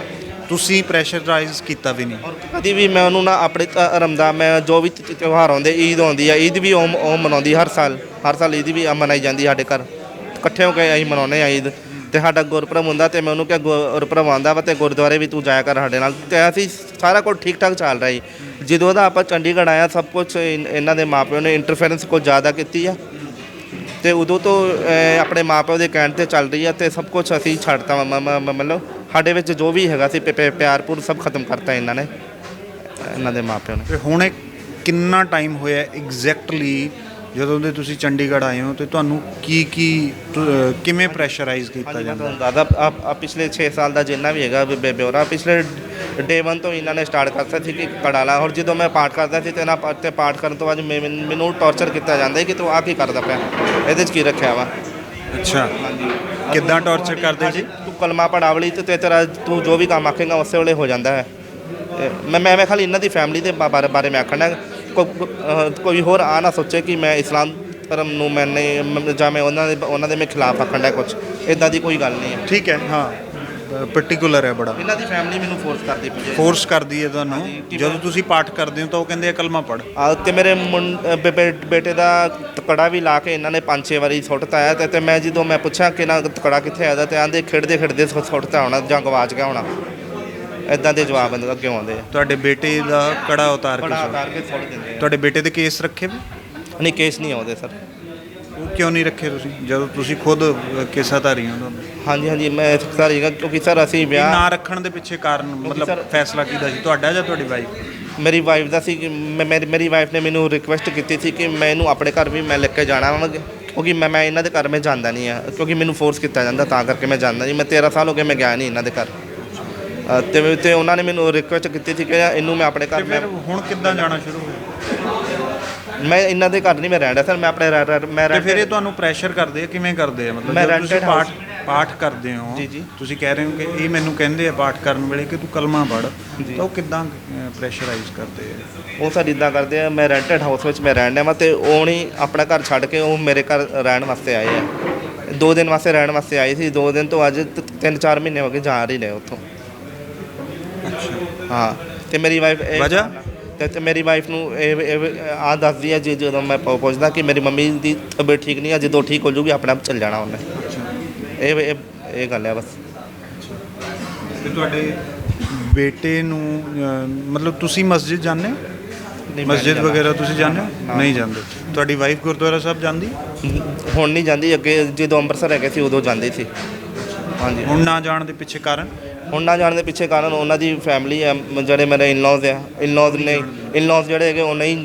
S2: ਤੁਸੀਂ ਪ੍ਰੈਸ਼ਰਾਈਜ਼ ਕੀਤਾ ਵੀ ਨਹੀਂ?
S1: ਔਰ ਕਦੀ ਵੀ ਮੈਂ ਉਹਨੂੰ ਨਾ ਆਪਣੇ ਧਰਮ ਦਾ, ਮੈਂ ਜੋ ਵੀ ਤਿਉਹਾਰ ਆਉਂਦੇ, ਈਦ ਆਉਂਦੀ ਆ, ਈਦ ਵੀ ਉਹ ਮਨਾਉਂਦੀ ਹਰ ਸਾਲ ਈਦ ਵੀ ਮਨਾਈ ਜਾਂਦੀ ਸਾਡੇ ਘਰ। ਇਕੱਠੇ ਹੋ ਕੇ ਅਸੀਂ ਮਨਾਉਂਦੇ ਹਾਂ ਈਦ। ਤੇ ਸਾਡਾ ਗੁਰਪੁਰਬ ਹੁੰਦਾ, ਤੇ ਮੈਂ ਉਹਨੂੰ ਕਿਹਾ ਗੁਰਪੁਰਬ ਆਉਂਦਾ ਵਾ ਤੇ ਗੁਰਦੁਆਰੇ ਵੀ ਤੂੰ ਜਾਇਆ ਕਰ ਸਾਡੇ ਨਾਲ। ਤੇ ਅਸੀਂ ਸਾਰਾ ਕੁਝ ਠੀਕ ਠਾਕ ਚੱਲ ਰਿਹਾ ਜੀ। ਜਦੋਂ ਦਾ ਆਪਾਂ ਚੰਡੀਗੜ੍ਹ ਆਇਆ, ਸਭ ਕੁਝ ਇਹਨਾਂ ਦੇ ਮਾਪਿਆਂ ਨੇ ਇੰਟਰਫੇਰੈਂਸ ਕੁਝ ਜ਼ਿਆਦਾ ਕੀਤੀ ਆ, ਤੇ ਉਦੋਂ ਤੋਂ ਆਪਣੇ ਮਾਪਿਆਂ ਦੇ ਕਹਿਣ 'ਤੇ ਚੱਲ ਰਹੀ ਆ। ਤੇ ਸਭ ਕੁਝ ਅਸੀਂ ਛੱਡਤਾ, ਮਤਲਬ ਸਾਡੇ ਵਿੱਚ ਜੋ ਵੀ ਹੈਗਾ ਸੀ ਪਿਆਰਪੁਰ ਸਭ ਖਤਮ ਕਰਤਾ ਇਹਨਾਂ ਨੇ, ਇਹਨਾਂ ਦੇ ਮਾਪਿਆਂ ਨੇ।
S2: ਤੇ ਹੁਣ ਇਹ ਕਿੰਨਾ ਟਾਈਮ ਹੋਇਆ ਐਗਜ਼ੈਕਟਲੀ ਜਦੋਂ ਦੇ ਤੁਸੀਂ ਚੰਡੀਗੜ੍ਹ ਆਏ ਹੋ, ਤੇ ਤੁਹਾਨੂੰ ਕਿਵੇਂ ਪ੍ਰੈਸ਼ਰਾਈਜ਼ ਕੀਤਾ ਜਾਂਦਾ?
S1: ਦਾਦਾ ਪਿਛਲੇ 6 ਸਾਲ ਦਾ ਜਿੰਨਾ ਵੀ ਹੈਗਾ ਬਿਊਰਾ, ਪਿਛਲੇ ਡੇ 1 ਤੋਂ ਇਹਨਾਂ ਨੇ ਸਟਾਰਟ ਕਰਤਾ ਸੀ ਕਿ ਕੜਾਲਾ। ਔਰ ਜਦੋਂ ਮੈਂ ਪਾਠ ਕਰਦਾ ਸੀ ਤੇ ਪਾਠ ਕਰਨ ਤੋਂ ਬਾਅਦ ਮੈਨੂੰ ਟੌਰਚਰ ਕੀਤਾ ਜਾਂਦਾ ਕਿ ਤੂੰ ਆ ਕੀ ਕਰਦਾ ਪਿਆ, ਇਹਦੇ 'ਚ ਕੀ ਰੱਖਿਆ ਵਾ।
S2: ਅੱਛਾ,
S1: ਹਾਂਜੀ।
S2: ਕਿੱਦਾਂ ਟੌਰਚਰ ਕਰਦੇ ਜੀ?
S1: ਤੂੰ ਕਲਮਾ ਪੜਾਵਲੀ ਤੇ ਤੇਰਾ ਤੂੰ ਜੋ ਵੀ ਕੰਮ ਆਖੇਗਾ ਉਸੇ ਵੇਲੇ ਹੋ ਜਾਂਦਾ ਹੈ। ਮੈਂ ਖਾਲੀ ਇਹਨਾਂ ਦੀ ਫੈਮਿਲੀ ਦੇ ਬਾਰੇ ਮੈਂ ਆਖਣਾ, ਕੋਈ ਹੋਰ ਆ ਨਾ ਸੋਚੇ ਕਿ ਮੈਂ ਇਸਲਾਮ ਧਰਮ ਨੂੰ ਜਾਂ ਮੈਂ ਉਹਨਾਂ ਦੇ ਮੈਂ ਖਿਲਾਫ ਆਖਣ ਦਾ, ਕੁਛ ਇੱਦਾਂ ਦੀ ਕੋਈ ਗੱਲ ਨਹੀਂ ਹੈ।
S2: ਠੀਕ ਹੈ, ਹਾਂ, ਪਾਰਟਿਕੂਲਰ ਹੈ ਬੜਾ।
S1: ਇਹਨਾਂ ਦੀ ਫੈਮਿਲੀ ਮੈਨੂੰ
S2: ਫੋਰਸ ਕਰਦੀ ਹੈ ਤੁਹਾਨੂੰ। ਜਦੋਂ ਤੁਸੀਂ ਪਾਠ ਕਰਦੇ ਹੋ ਤਾਂ ਉਹ ਕਹਿੰਦੇ ਆ ਕਲਮਾ ਪੜ੍ਹ।
S1: ਤੇ ਮੇਰੇ ਬੇਟੇ ਦਾ ਤਕੜਾ ਵੀ ਲਾ ਕੇ ਇਹਨਾਂ ਨੇ 5-6 ਵਾਰੀ ਸੁੱਟਤਾ ਹੈ। ਤੇ ਮੈਂ ਜਦੋਂ ਮੈਂ ਪੁੱਛਿਆ ਕਿ ਨਾ ਤਕੜਾ ਕਿੱਥੇ ਆਦਾ, ਤੇ ਆਂਦੇ ਖੇਡਦੇ ਸੁੱਟਤਾ ਹੋਣਾ ਜਾਂ ਗਵਾਚ ਗਿਆ ਹੋਣਾ। ਇੱਦਾਂ ਦੇ ਜਵਾਬ ਕਿਉਂ ਆਉਂਦੇ ਆ?
S2: ਤੁਹਾਡੇ ਬੇਟੇ ਦਾ ਕੜਾ ਉਤਾਰ ਕੇ
S1: ਸੁੱਟ ਦਿੰਦੇ ਆ।
S2: ਤੁਹਾਡੇ ਬੇਟੇ ਦੇ ਕੇਸ ਰੱਖੇ ਵੀ?
S1: ਨਹੀਂ, ਕੇਸ ਨਹੀਂ ਆਉਂਦੇ ਸਰ।
S2: ਉਹ ਕਿਉਂ ਨਹੀਂ ਰੱਖੇ ਤੁਸੀਂ, ਜਦੋਂ ਤੁਸੀਂ ਖੁਦ ਕੇਸਾਧਾਰੀ ਹੋ ਤੁਹਾਨੂੰ?
S1: ਹਾਂਜੀ, ਮੈਂ ਸਰ ਹੈਗਾ, ਕਿਉਂਕਿ ਸਰ ਅਸੀਂ ਵਿਆਹ
S2: ਨਾ ਰੱਖਣ ਦੇ ਪਿੱਛੇ ਕਾਰਨ ਮਤਲਬ ਫੈਸਲਾ ਕਿਹਦਾ ਸੀ, ਤੁਹਾਡਾ ਜਾਂ ਤੁਹਾਡੀ ਵਾਈਫ?
S1: ਮੇਰੀ ਵਾਈਫ ਦਾ ਸੀ। ਕਿ ਮੇਰੀ ਵਾਈਫ ਨੇ ਮੈਨੂੰ ਰਿਕੁਐਸਟ ਕੀਤੀ ਸੀ ਕਿ ਮੈਂ ਇਹਨੂੰ ਆਪਣੇ ਘਰ ਵੀ ਮੈਂ ਲੈ ਕੇ ਜਾਣਾ ਵਾ, ਕਿਉਂਕਿ ਮੈਂ ਇਹਨਾਂ ਦੇ ਘਰ ਮੈਂ ਜਾਂਦਾ ਨਹੀਂ ਆ, ਕਿਉਂਕਿ ਮੈਨੂੰ ਫੋਰਸ ਕੀਤਾ ਜਾਂਦਾ, ਤਾਂ ਕਰਕੇ ਮੈਂ ਜਾਂਦਾ ਨਹੀਂ। ਮੈਂ 13 ਸਾਲ ਹੋ ਗਏ ਮੈਂ ਗਿਆ ਨਹੀਂ ਇਹਨਾਂ ਦੇ ਘਰ। ਤੇ ਉਹਨਾਂ ਨੇ ਮੈਨੂੰ ਰਿਕੁਐਸਟ ਕੀਤੀ ਸੀ ਕਿ ਇਹਨੂੰ ਮੈਂ ਆਪਣੇ ਘਰ।
S2: ਫਿਰ ਹੁਣ ਕਿੱਦਾਂ ਜਾਣਾ ਸ਼ੁਰੂ ਹੋਇਆ?
S1: ਮੈਂ ਇਹਨਾਂ ਦੇ ਘਰ ਨਹੀਂ ਮੈਂ ਰਹਿੰਦਾ ਸਰ, ਮੈਂ ਆਪਣੇ ਮੈਂ
S2: ਤੇ ਫਿਰ ਇਹ ਤੁਹਾਨੂੰ ਪ੍ਰੈਸ਼ਰ ਕਰਦੇ ਆ, ਕਿਵੇਂ ਕਰਦੇ ਆ? ਮਤਲਬ
S1: ਮੈਂ
S2: ਜਦੋਂ ਤੁਸੀਂ
S1: rented house-
S2: ਪਾਠ ਕਰਦੇ ਹੋ,
S1: ਜੀ, ਜੀ।
S2: ਤੁਸੀਂ ਕਹਿ ਰਹੇ ਹੋ ਕਿ ਇਹ ਮੈਨੂੰ ਕਹਿੰਦੇ ਆ ਪਾਠ ਕਰਨ ਵੇਲੇ ਕਿ ਤੂੰ ਕਲਮਾ ਪੜ੍ਹ,
S1: ਜੀ।
S2: ਤਾਂ ਉਹ ਕਿੱਦਾਂ ਪ੍ਰੈਸ਼ਰਾਈਜ਼ ਕਰਦੇ ਆ?
S1: ਉਹ ਸਰ ਇੱਦਾਂ ਕਰਦੇ ਆ, ਮੈਂ ਰੈਂਟਡ ਹਾਊਸ ਵਿੱਚ ਮੈਂ ਰਹਿਣ ਡਿਆ ਵਾ ਅਤੇ ਉਹ ਨਹੀਂ ਆਪਣਾ ਘਰ ਛੱਡ ਕੇ ਉਹ ਮੇਰੇ ਘਰ ਰਹਿਣ ਵਾਸਤੇ ਆਏ ਆ। 2 ਦਿਨ ਵਾਸਤੇ ਰਹਿਣ ਵਾਸਤੇ ਆਏ ਸੀ, 2 ਦਿਨ ਤੋਂ ਅੱਜ 3-4 ਮਹੀਨੇ ਹੋ ਗਏ ਜਾ ਰਹੀ ਨੇ ਉੱਥੋਂ।
S2: ਅੱਛਾ।
S1: ਹਾਂ, ਅਤੇ ਮੇਰੀ ਵਾਈਫ
S2: ਵਜ੍ਹਾ?
S1: ਤੇ ਮੇਰੀ ਵਾਈਫ ਨੂੰ ਇਹ ਆ ਦੱਸਦੀ ਹੈ ਜੀ, ਜਦੋਂ ਮੈਂ ਪੁੱਛਦਾ ਕਿ ਮੇਰੀ ਮੰਮੀ ਦੀ ਤਬੀਅਤ ਠੀਕ ਨਹੀਂ ਆ, ਜਦੋਂ ਠੀਕ ਹੋ ਜੂਗੀ ਆਪਣੇ ਆਪ ਚੱਲ ਜਾਣਾ ਉਹਨੇ। ਇਹ ਗੱਲ ਹੈ ਬਸ।
S2: ਤੇ ਤੁਹਾਡੇ ਬੇਟੇ ਨੂੰ ਮਤਲਬ ਤੁਸੀਂ ਮਸਜਿਦ ਜਾਂਦੇ ਹੋ?
S1: ਨਹੀਂ, ਮੈਂ
S2: ਮਸਜਿਦ
S1: ਨਹੀਂ
S2: ਵਗੈਰਾ ਤੁਸੀਂ ਜਾਂਦੇ ਹੋ?
S1: ਨਾ।
S2: ਨਹੀਂ ਜਾਂਦੇ। ਤੁਹਾਡੀ ਵਾਈਫ ਗੁਰਦੁਆਰਾ ਸਾਹਿਬ ਜਾਂਦੀ?
S1: ਹੁਣ ਨਹੀਂ ਜਾਂਦੀ, ਅੱਗੇ ਜਦੋਂ ਅੰਮ੍ਰਿਤਸਰ ਹੈਗੇ ਸੀ ਉਦੋਂ ਜਾਂਦੀ ਸੀ। ਹਾਂਜੀ।
S2: ਹੁਣ ਨਾ ਜਾਣ ਦੇ ਪਿੱਛੇ ਕਾਰਨ?
S1: ਹੁਣ ਨਾ ਜਾਣ ਦੇ ਪਿੱਛੇ ਕਾਰਨ ਉਹਨਾਂ ਦੀ ਫੈਮਿਲੀ ਹੈ, ਜਿਹੜੇ ਮੇਰੇ ਇਨਲੌਜ਼ ਆ, ਇਨਲੌਜ਼ ਜਿਹੜੇ ਹੈਗੇ ਉਹ ਨਹੀਂ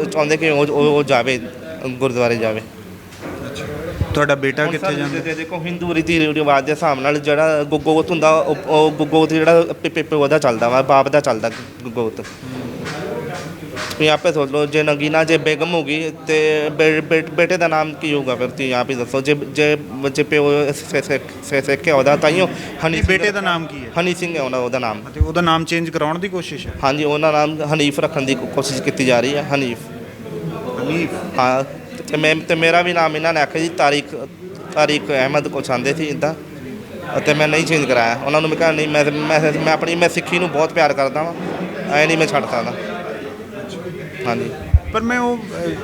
S1: ਚਾਹੁੰਦੇ ਕਿ ਉਹ ਜਾਵੇ, ਗੁਰਦੁਆਰੇ ਜਾਵੇ।
S2: ਤੁਹਾਡਾ ਬੇਟਾ
S1: ਹੁਣ
S2: ਕਿੱਥੇ
S1: ਸਰ
S2: ਜਾਂਦਾ?
S1: ਦੇਖੋ ਹਿੰਦੂ ਰੀਤੀ ਰਿਵਾਜ ਦੇ ਹਿਸਾਬ ਨਾਲ ਜਿਹੜਾ ਗੁੱਗੋਤ ਹੁੰਦਾ, ਉਹ ਗੁੱਗੋਤ ਜਿਹੜਾ ਪੇਪੇ ਉਹਦਾ ਚੱਲਦਾ ਵਾ, ਬਾਪ ਦਾ ਚੱਲਦਾ ਗੁੱਗੋਤ। ਤੁਸੀਂ ਆਪੇ ਸੋਚ ਲਓ, ਜੇ ਨਗੀਨਾ ਜੇ ਬੇਗਮ ਹੋ ਗਈ ਤੇ ਬੇਟੇ ਦਾ ਨਾਮ ਕੀ ਹੋਊਗਾ ਫਿਰ? ਤੁਸੀਂ ਆਪ ਹੀ ਦੱਸੋ। ਜੇ ਪਿਓ ਸਿੱਖਿਆ ਉਹਦਾ ਤਾਈਓ ਹਨੀ।
S2: ਬੇਟੇ ਦਾ ਨਾਮ ਕੀ ਹੈ?
S1: ਹਨੀ ਸਿੰਘ ਹੈ ਉਹਦਾ ਨਾਮ।
S2: ਅਤੇ ਉਹਦਾ ਨਾਮ ਚੇਂਜ ਕਰਾਉਣ ਦੀ ਕੋਸ਼ਿਸ਼ ਹੈ?
S1: ਹਾਂਜੀ, ਉਹਨਾਂ ਨਾਮ ਹਨੀਫ ਰੱਖਣ ਦੀ ਕੋਸ਼ਿਸ਼ ਕੀਤੀ ਜਾ ਰਹੀ ਹੈ, ਹਨੀਫ।
S2: ਹਨੀਫ?
S1: ਹਾਂ, ਤੇ ਮੇਰਾ ਵੀ ਨਾਮ ਇਹਨਾਂ ਨੇ ਆਖਿਆ ਜੀ ਤਾਰਿਕ ਅਹਿਮਦ ਕੁਛ ਆਉਂਦੇ ਸੀ ਇੱਦਾਂ, ਅਤੇ ਮੈਂ ਨਹੀਂ ਚੇਂਜ ਕਰਾਇਆ ਉਹਨਾਂ ਨੂੰ। ਮੈਂ ਕਿਹਾ ਨਹੀਂ, ਮੈਂ ਆਪਣੀ ਸਿੱਖੀ ਨੂੰ ਬਹੁਤ ਪਿਆਰ ਕਰਦਾ ਵਾਂ, ਐ ਨਹੀਂ ਮੈਂ ਛੱਡ ਸਕਦਾ। ਹਾਂਜੀ।
S2: ਪਰ ਮੈਂ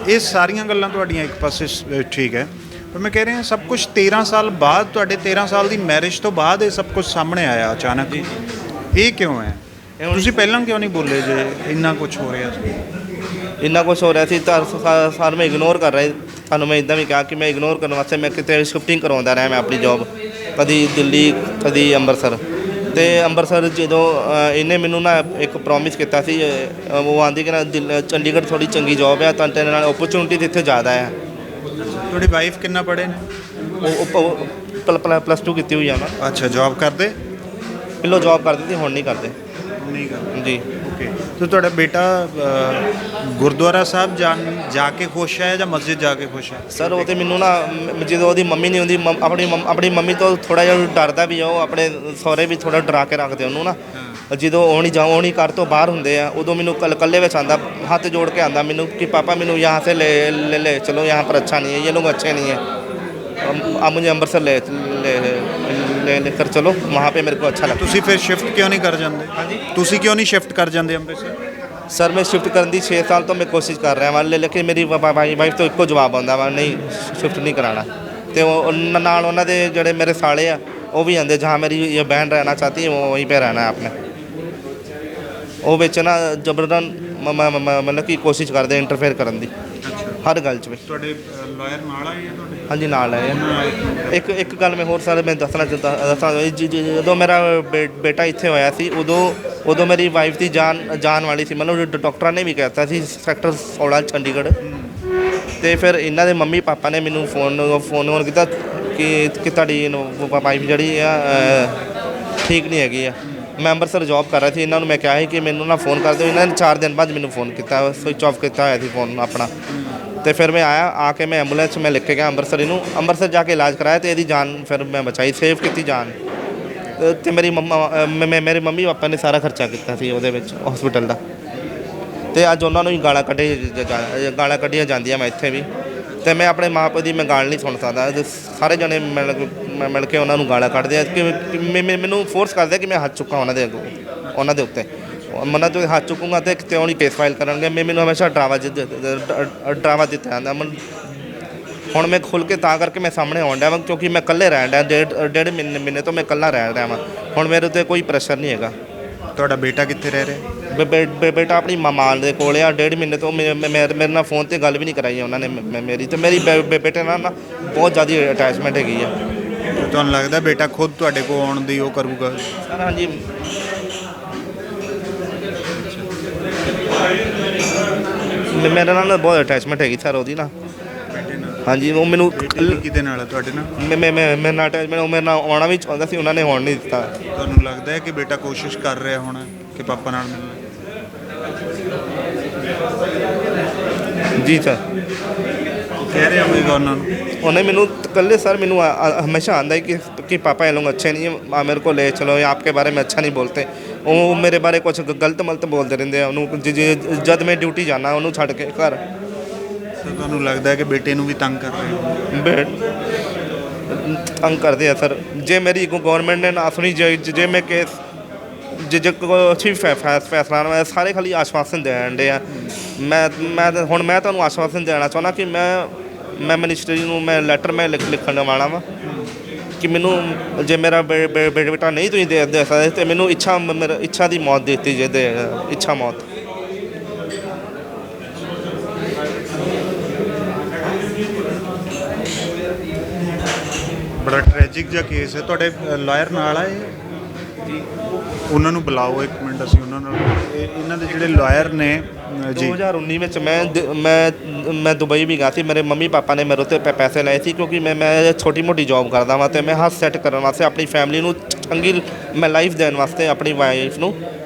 S2: ਇਹ ਸਾਰੀਆਂ ਗੱਲਾਂ ਤੁਹਾਡੀਆਂ ਇੱਕ ਪਾਸੇ ਠੀਕ ਹੈ, ਪਰ ਮੈਂ ਕਹਿ ਰਿਹਾ ਸਭ ਕੁਝ 13 ਸਾਲ ਬਾਅਦ, ਤੁਹਾਡੇ 13 ਸਾਲ ਦੀ ਮੈਰਿਜ ਤੋਂ ਬਾਅਦ ਇਹ ਸਭ ਕੁਝ ਸਾਹਮਣੇ ਆਇਆ ਅਚਾਨਕ। ਇਹ ਕਿਉਂ ਹੈ? ਤੁਸੀਂ ਪਹਿਲਾਂ ਕਿਉਂ ਨਹੀਂ ਬੋਲੇ ਜੇ ਇੰਨਾ ਕੁਝ ਹੋ ਰਿਹਾ ਸੀ?
S1: ਇੰਨਾ ਕੁਛ ਹੋ ਰਿਹਾ ਸੀ ਤਾਂ ਸਰ ਮੈਂ ਇਗਨੋਰ ਕਰ ਰਿਹਾ। ਤੁਹਾਨੂੰ ਮੈਂ ਇੱਦਾਂ ਵੀ ਕਿਹਾ ਕਿ ਮੈਂ ਇਗਨੋਰ ਕਰਨ ਵਾਸਤੇ ਮੈਂ ਕਿਤੇ ਸ਼ਿਫਟਿੰਗ ਕਰਵਾਉਂਦਾ ਰਿਹਾ, ਮੈਂ ਆਪਣੀ ਜੋਬ ਕਦੀ ਦਿੱਲੀ ਕਦੀ ਅੰਮ੍ਰਿਤਸਰ। ਅਤੇ ਅੰਮ੍ਰਿਤਸਰ ਜਦੋਂ ਇਹਨੇ ਮੈਨੂੰ ਨਾ ਇੱਕ ਪ੍ਰੋਮਿਸ ਕੀਤਾ ਸੀ, ਉਹ ਆਂਦੀ ਕਿ ਨਾ ਚੰਡੀਗੜ੍ਹ ਥੋੜ੍ਹੀ ਚੰਗੀ ਜੋਬ ਆ ਤਾਂ ਤੇਰੇ ਨਾਲ ਓਪਰਚੁਨਿਟੀ ਇੱਥੇ ਜ਼ਿਆਦਾ ਆ।
S2: ਤੁਹਾਡੀ ਵਾਈਫ ਕਿੰਨਾ ਪੜ੍ਹੇ ਨੇ?
S1: ਉਹ +2 ਕੀਤੀ ਹੋਈ ਆ ਉਹਨਾਂ।
S2: ਅੱਛਾ, ਜੌਬ ਕਰਦੇ?
S1: ਪਹਿਲਾਂ ਜੋਬ ਕਰਦੇ ਸੀ, ਹੁਣ ਨਹੀਂ ਕਰਦੇ।
S2: ਨਹੀਂ ਕਰਦੇ
S1: ਜੀ।
S2: ਓਕੇ। ਤੇ ਤੁਹਾਡਾ ਬੇਟਾ ਗੁਰਦੁਆਰਾ ਸਾਹਿਬ ਜਾ ਕੇ ਖੁਸ਼ ਹੈ ਜਾਂ ਮਸਜਿਦ ਜਾ ਕੇ ਖੁਸ਼ ਹੈ?
S1: ਸਰ ਉਹ ਤਾਂ ਮੈਨੂੰ ਨਾ ਜਦੋਂ ਉਹਦੀ ਮੰਮੀ ਨਹੀਂ ਹੁੰਦੀ, ਆਪਣੀ ਮੰਮੀ ਤੋਂ ਥੋੜ੍ਹਾ ਜਿਹਾ ਡਰਦਾ ਵੀ ਆ ਉਹ, ਆਪਣੇ ਸਹੁਰੇ ਵੀ ਥੋੜ੍ਹਾ ਡਰਾ ਕੇ ਰੱਖਦੇ ਉਹਨੂੰ ਨਾ। ਜਦੋਂ ਉਹ ਨਹੀਂ ਘਰ ਤੋਂ ਬਾਹਰ ਹੁੰਦੇ ਆ, ਉਦੋਂ ਮੈਨੂੰ ਇਕੱਲੇ ਵਿੱਚ ਆਉਂਦਾ, ਹੱਥ ਜੋੜ ਕੇ ਆਉਂਦਾ ਮੈਨੂੰ ਕਿ ਪਾਪਾ ਮੈਨੂੰ यहाँ से ले चलो, यहाँ पर अच्छा नहीं है, ये लोग अच्छे नहीं है, आप मुझे अमृतसर ले कर चलो, वहाँ पे मेरे को अच्छा लगता।
S2: ਤੁਸੀਂ ਫਿਰ ਸ਼ਿਫਟ ਕਿਉਂ ਨਹੀਂ ਕਰ ਜਾਂਦੇ? ਤੁਸੀਂ ਕਿਉਂ ਨਹੀਂ ਸ਼ਿਫਟ ਕਰ ਜਾਂਦੇ ਅੰਮ੍ਰਿਤਸਰ?
S1: ਸਰ ਮੈਂ ਸ਼ਿਫਟ ਕਰਨ ਦੀ 6 ਸਾਲ ਤੋਂ ਮੈਂ ਕੋਸ਼ਿਸ਼ ਕਰ ਰਿਹਾ ਵਾਂ, ਲੇਕਿਨ ਮੇਰੀ ਵਾਈਫ ਤੋਂ ਇੱਕੋ ਜਵਾਬ ਆਉਂਦਾ ਵਾ, ਨਹੀਂ ਸ਼ਿਫਟ ਨਹੀਂ ਕਰਾਉਣਾ। ਅਤੇ ਉਹ ਨਾਲ ਉਹਨਾਂ ਦੇ ਜਿਹੜੇ ਮੇਰੇ ਸਾਲੇ ਆ ਉਹ ਵੀ ਆਉਂਦੇ, ਜਹਾਂ ਮੇਰੀ ਇਹ ਬਹਿਨ ਰਹਿਣਾ ਚਾਹਤੀ ਹੈ वो वहीं पे रहना है आपने। ਉਹ ਵਿੱਚ ਨਾ ਜ਼ਬਰਦਨ ਮਤਲਬ ਕਿ ਕੋਸ਼ਿਸ਼ ਕਰਦੇ ਇੰਟਰਫੇਅਰ ਕਰਨ ਦੀ ਹਰ ਗੱਲ 'ਚ ਵੀ।
S2: ਤੁਹਾਡੇ ਲਾਇਰ ਨਾਲ ਆਏ ਆ ਤੁਹਾਡੇ?
S1: ਹਾਂਜੀ, ਨਾਲ ਆਏ ਆ। ਇੱਕ ਗੱਲ ਮੈਂ ਹੋਰ ਸਰ ਮੈਂ ਦੱਸਣਾ ਜਦੋਂ ਮੇਰਾ ਬੇਟਾ ਇੱਥੇ ਹੋਇਆ ਸੀ ਉਦੋਂ ਮੇਰੀ ਵਾਈਫ ਦੀ ਜਾਨ ਵਾਲੀ ਸੀ, ਮਤਲਬ ਡਾਕਟਰਾਂ ਨੇ ਵੀ ਕਹਿਤਾ ਸੀ ਸੈਕਟਰ 16 ਚੰਡੀਗੜ੍ਹ। ਅਤੇ ਫਿਰ ਇਹਨਾਂ ਦੇ ਮੰਮੀ ਪਾਪਾ ਨੇ ਮੈਨੂੰ ਫੋਨ ਕੀਤਾ ਕਿ ਤੁਹਾਡੀ ਵਾਈਫ ਜਿਹੜੀ ਆ ਠੀਕ ਨਹੀਂ ਹੈਗੀ ਆ। ਮੈਂ ਅੰਮ੍ਰਿਤਸਰ ਜੋਬ ਕਰ ਰਿਹਾ ਸੀ, ਇਹਨਾਂ ਨੂੰ ਮੈਂ ਕਿਹਾ ਸੀ ਕਿ ਮੈਨੂੰ ਨਾ ਫੋਨ ਕਰ ਦਿਓ। ਇਹਨਾਂ ਨੇ 4 ਦਿਨ ਬਾਅਦ ਮੈਨੂੰ ਫੋਨ ਕੀਤਾ, ਸਵਿਚ ਆਫ ਕੀਤਾ ਹੋਇਆ ਸੀ ਫੋਨ ਆਪਣਾ। ਅਤੇ ਫਿਰ ਮੈਂ ਆ ਕੇ ਮੈਂ ਐਂਬੂਲੈਂਸ ਮੈਂ ਲਿਖ ਕੇ ਗਿਆ ਅੰਮ੍ਰਿਤਸਰ, ਇਹਨੂੰ ਅੰਮ੍ਰਿਤਸਰ ਜਾ ਕੇ ਇਲਾਜ ਕਰਾਇਆ ਅਤੇ ਇਹਦੀ ਜਾਨ ਫਿਰ ਮੈਂ ਬਚਾਈ, ਸੇਵ ਕੀਤੀ ਜਾਨ। ਅਤੇ ਮੇਰੇ ਮੰਮੀ ਪਾਪਾ ਨੇ ਸਾਰਾ ਖਰਚਾ ਕੀਤਾ ਸੀ ਉਹਦੇ ਵਿੱਚ ਹੌਸਪੀਟਲ ਦਾ। ਅਤੇ ਅੱਜ ਉਹਨਾਂ ਨੂੰ ਵੀ ਗਾਲਾਂ ਕੱਢੀਆਂ ਜਾਂਦੀਆਂ ਮੈਂ ਇੱਥੇ ਵੀ, ਅਤੇ ਮੈਂ ਆਪਣੇ ਮਾਂ ਪਿਓ ਦੀ ਮੈਂ ਗਾਲ ਨਹੀਂ ਸੁਣ ਸਕਦਾ। ਸਾਰੇ ਜਣੇ ਮਿਲ ਕੇ ਉਹਨਾਂ ਨੂੰ ਗਾਲਾਂ ਕੱਢਦੇ ਆ ਕਿ ਮੈਨੂੰ ਫੋਰਸ ਕਰਦੇ ਕਿ ਮੈਂ ਹੱਥ ਚੁੱਕਾਂ ਉਹਨਾਂ ਦੇ ਉੱਤੇ। ਮੈਂ ਤੋਂ ਹੱਥ ਚੁੱਕੂੰਗਾ ਅਤੇ ਕਿਤੇ ਉਹ ਨਹੀਂ ਕੇਸ ਫਾਈਲ ਕਰਨਗੇ। ਮੈਨੂੰ ਹਮੇਸ਼ਾ ਡਰਾਵਾ ਦਿੱਤਾ ਜਾਂਦਾ। ਹੁਣ ਮੈਂ ਖੁੱਲ੍ਹ ਕੇ ਤਾਂ ਕਰਕੇ ਮੈਂ ਸਾਹਮਣੇ ਆਉਣ ਡਿਆ ਵਾਂ ਕਿਉਂਕਿ ਮੈਂ ਇਕੱਲੇ ਰਹਿਣ ਡਿਆ, ਡੇਢ ਮਹੀਨੇ ਤੋਂ ਮੈਂ ਇਕੱਲਾ ਰਹਿ ਰਿਹਾ ਵਾਂ। ਹੁਣ ਮੇਰੇ ਉੱਤੇ ਕੋਈ ਪ੍ਰੈਸ਼ਰ ਨਹੀਂ ਹੈਗਾ।
S2: ਤੁਹਾਡਾ ਬੇਟਾ ਕਿੱਥੇ ਰਹਿ ਰਿਹਾ?
S1: ਬੇਟਾ ਆਪਣੀ ਮਾਂ ਦੇ ਕੋਲ ਆ। 1.5 ਮਹੀਨੇ ਤੋਂ ਮੇਰੇ ਨਾਲ ਫੋਨ 'ਤੇ ਗੱਲ ਵੀ ਨਹੀਂ ਕਰਾਈ ਉਹਨਾਂ ਨੇ ਮੇਰੀ। ਅਤੇ ਮੇਰੀ ਬੇਟੇ ਨਾਲ ਨਾ ਬਹੁਤ ਜ਼ਿਆਦਾ ਅਟੈਚਮੈਂਟ ਹੈਗੀ ਆ।
S2: ਤੁਹਾਨੂੰ ਲੱਗਦਾ ਬੇਟਾ ਖੁਦ ਤੁਹਾਡੇ ਕੋਲ ਆਉਣ ਦੀ ਉਹ ਕਰੂਗਾ?
S1: ਸਰ ਹਾਂਜੀ, ਮੇਰੇ ਨਾਲ ਬਹੁਤ ਅਟੈਚਮੈਂਟ ਹੈਗੀ ਸਰ ਉਹਦੀ ਨਾ। ਹਾਂਜੀ, ਉਹ ਮੈਨੂੰ
S2: ਕਿਹਦੇ ਨਾਲ? ਤੁਹਾਡੇ ਨਾਲ?
S1: ਮੇਰੇ ਨਾਲ ਅਟੈਚਮੈਂਟ, ਉਹ ਮੇਰੇ ਨਾਲ ਆਉਣਾ ਵੀ ਚਾਹੁੰਦਾ ਸੀ, ਉਹਨਾਂ ਨੇ ਆਉਣ ਨਹੀਂ ਦਿੱਤਾ।
S2: ਤੁਹਾਨੂੰ ਲੱਗਦਾ ਹੈ ਕਿ ਬੇਟਾ ਕੋਸ਼ਿਸ਼ ਕਰ ਰਿਹਾ ਹੋਣਾ ਕਿ ਪਾਪਾ ਨਾਲ ਮਿਲਣਾ?
S1: ਜੀ ਸਰ।
S2: ਕਹਿ ਰਿਹਾ ਹੋਵੇਗਾ ਉਹਨਾਂ ਨੂੰ।
S1: ਉਹਨੇ ਮੈਨੂੰ ਕੱਲੇ ਸਰ ਮੈਨੂੰ ਹਮੇਸ਼ਾ ਆਉਂਦਾ ਹੈ कि पापा ये लोग अच्छे नहीं है, मेरे को ले चलो, या आपके बारे में अच्छा नहीं बोलते। वो मेरे बारे कुछ गलत मलत बोलते रहते हैं ਉਹਨੂੰ ਜਦ ਮੈਂ ਡਿਊਟੀ ਜਾਣਾ ਉਹਨੂੰ ਛੱਡ ਕੇ ਘਰ।
S2: ਤੁਹਾਨੂੰ ਲੱਗਦਾ ਹੈ ਕਿ ਬੇਟੇ ਨੂੰ ਵੀ ਤੰਗ ਕਰ ਰਹੇ ਹੋ?
S1: ਤੰਗ ਕਰਦੇ ਆ ਸਰ। ਜੇ ਮੇਰੀ ਗਵਰਨਮੈਂਟ ਨੇ ਨਾ ਸੁਣੀ, ਜੇ ਮੈਂ ਕੇਸ ਜੇ ਕੁਛ ਵੀ ਫੈਸਲਾ ਨਾ, ਸਾਰੇ ਖਾਲੀ ਆਸ਼ਵਾਸਨ ਦੇਣ ਡੇ ਆ। ਮੈਂ ਤੁਹਾਨੂੰ ਆਸ਼ਵਾਸਨ ਦੇਣਾ ਚਾਹੁੰਦਾ ਕਿ ਮੈਂ ਮਿਨਿਸਟਰੀ ਨੂੰ ਮੈਂ ਲੈਟਰ ਲਿਖਣ ਵਾਲਾ ਵਾ ਕਿ ਮੈਨੂੰ ਜੇ ਮੇਰਾ ਬੇਟਾ ਨਹੀਂ ਤੁਸੀਂ ਦੇ ਸਕਦੇ ਤੇ ਮੈਨੂੰ ਇੱਛਾ ਦੀ ਮੌਤ ਦੇ ਦਿੱਤੀ ਜੇ ਇੱਛਾ ਮੌਤ।
S2: ਬੜਾ ਟ੍ਰੈਜਿਕ ਜਿਹਾ ਕੇਸ ਹੈ। ਤੁਹਾਡੇ ਲਾਇਰ ਨਾਲ ਆਏ ਜੀ? ਉਹਨਾਂ ਨੂੰ ਬੁਲਾਓ ਇੱਕ ਮਿੰਟ, ਅਸੀਂ ਉਹਨਾਂ ਨਾਲ ਇਹਨਾਂ ਦੇ ਜਿਹੜੇ ਲਾਇਰ ਨੇ ਜੀ।
S1: 2019 ਵਿੱਚ ਮੈਂ ਦੁਬਈ ਵੀ ਗਿਆ ਸੀ। ਮੇਰੇ ਮੰਮੀ ਪਾਪਾ ਨੇ ਮੇਰੇ ਉੱਤੇ ਪੈਸੇ ਲਏ ਸੀ ਕਿਉਂਕਿ ਮੈਂ ਛੋਟੀ ਮੋਟੀ ਜੋਬ ਕਰਦਾ ਵਾਂ ਅਤੇ ਮੈਂ ਹੱਥ ਸੈੱਟ ਕਰਨ ਵਾਸਤੇ ਆਪਣੀ ਫੈਮਿਲੀ ਨੂੰ ਚੰਗੀ ਮੈਂ ਲਾਈਫ ਦੇਣ ਵਾਸਤੇ, ਆਪਣੀ ਵਾਈਫ ਨੂੰ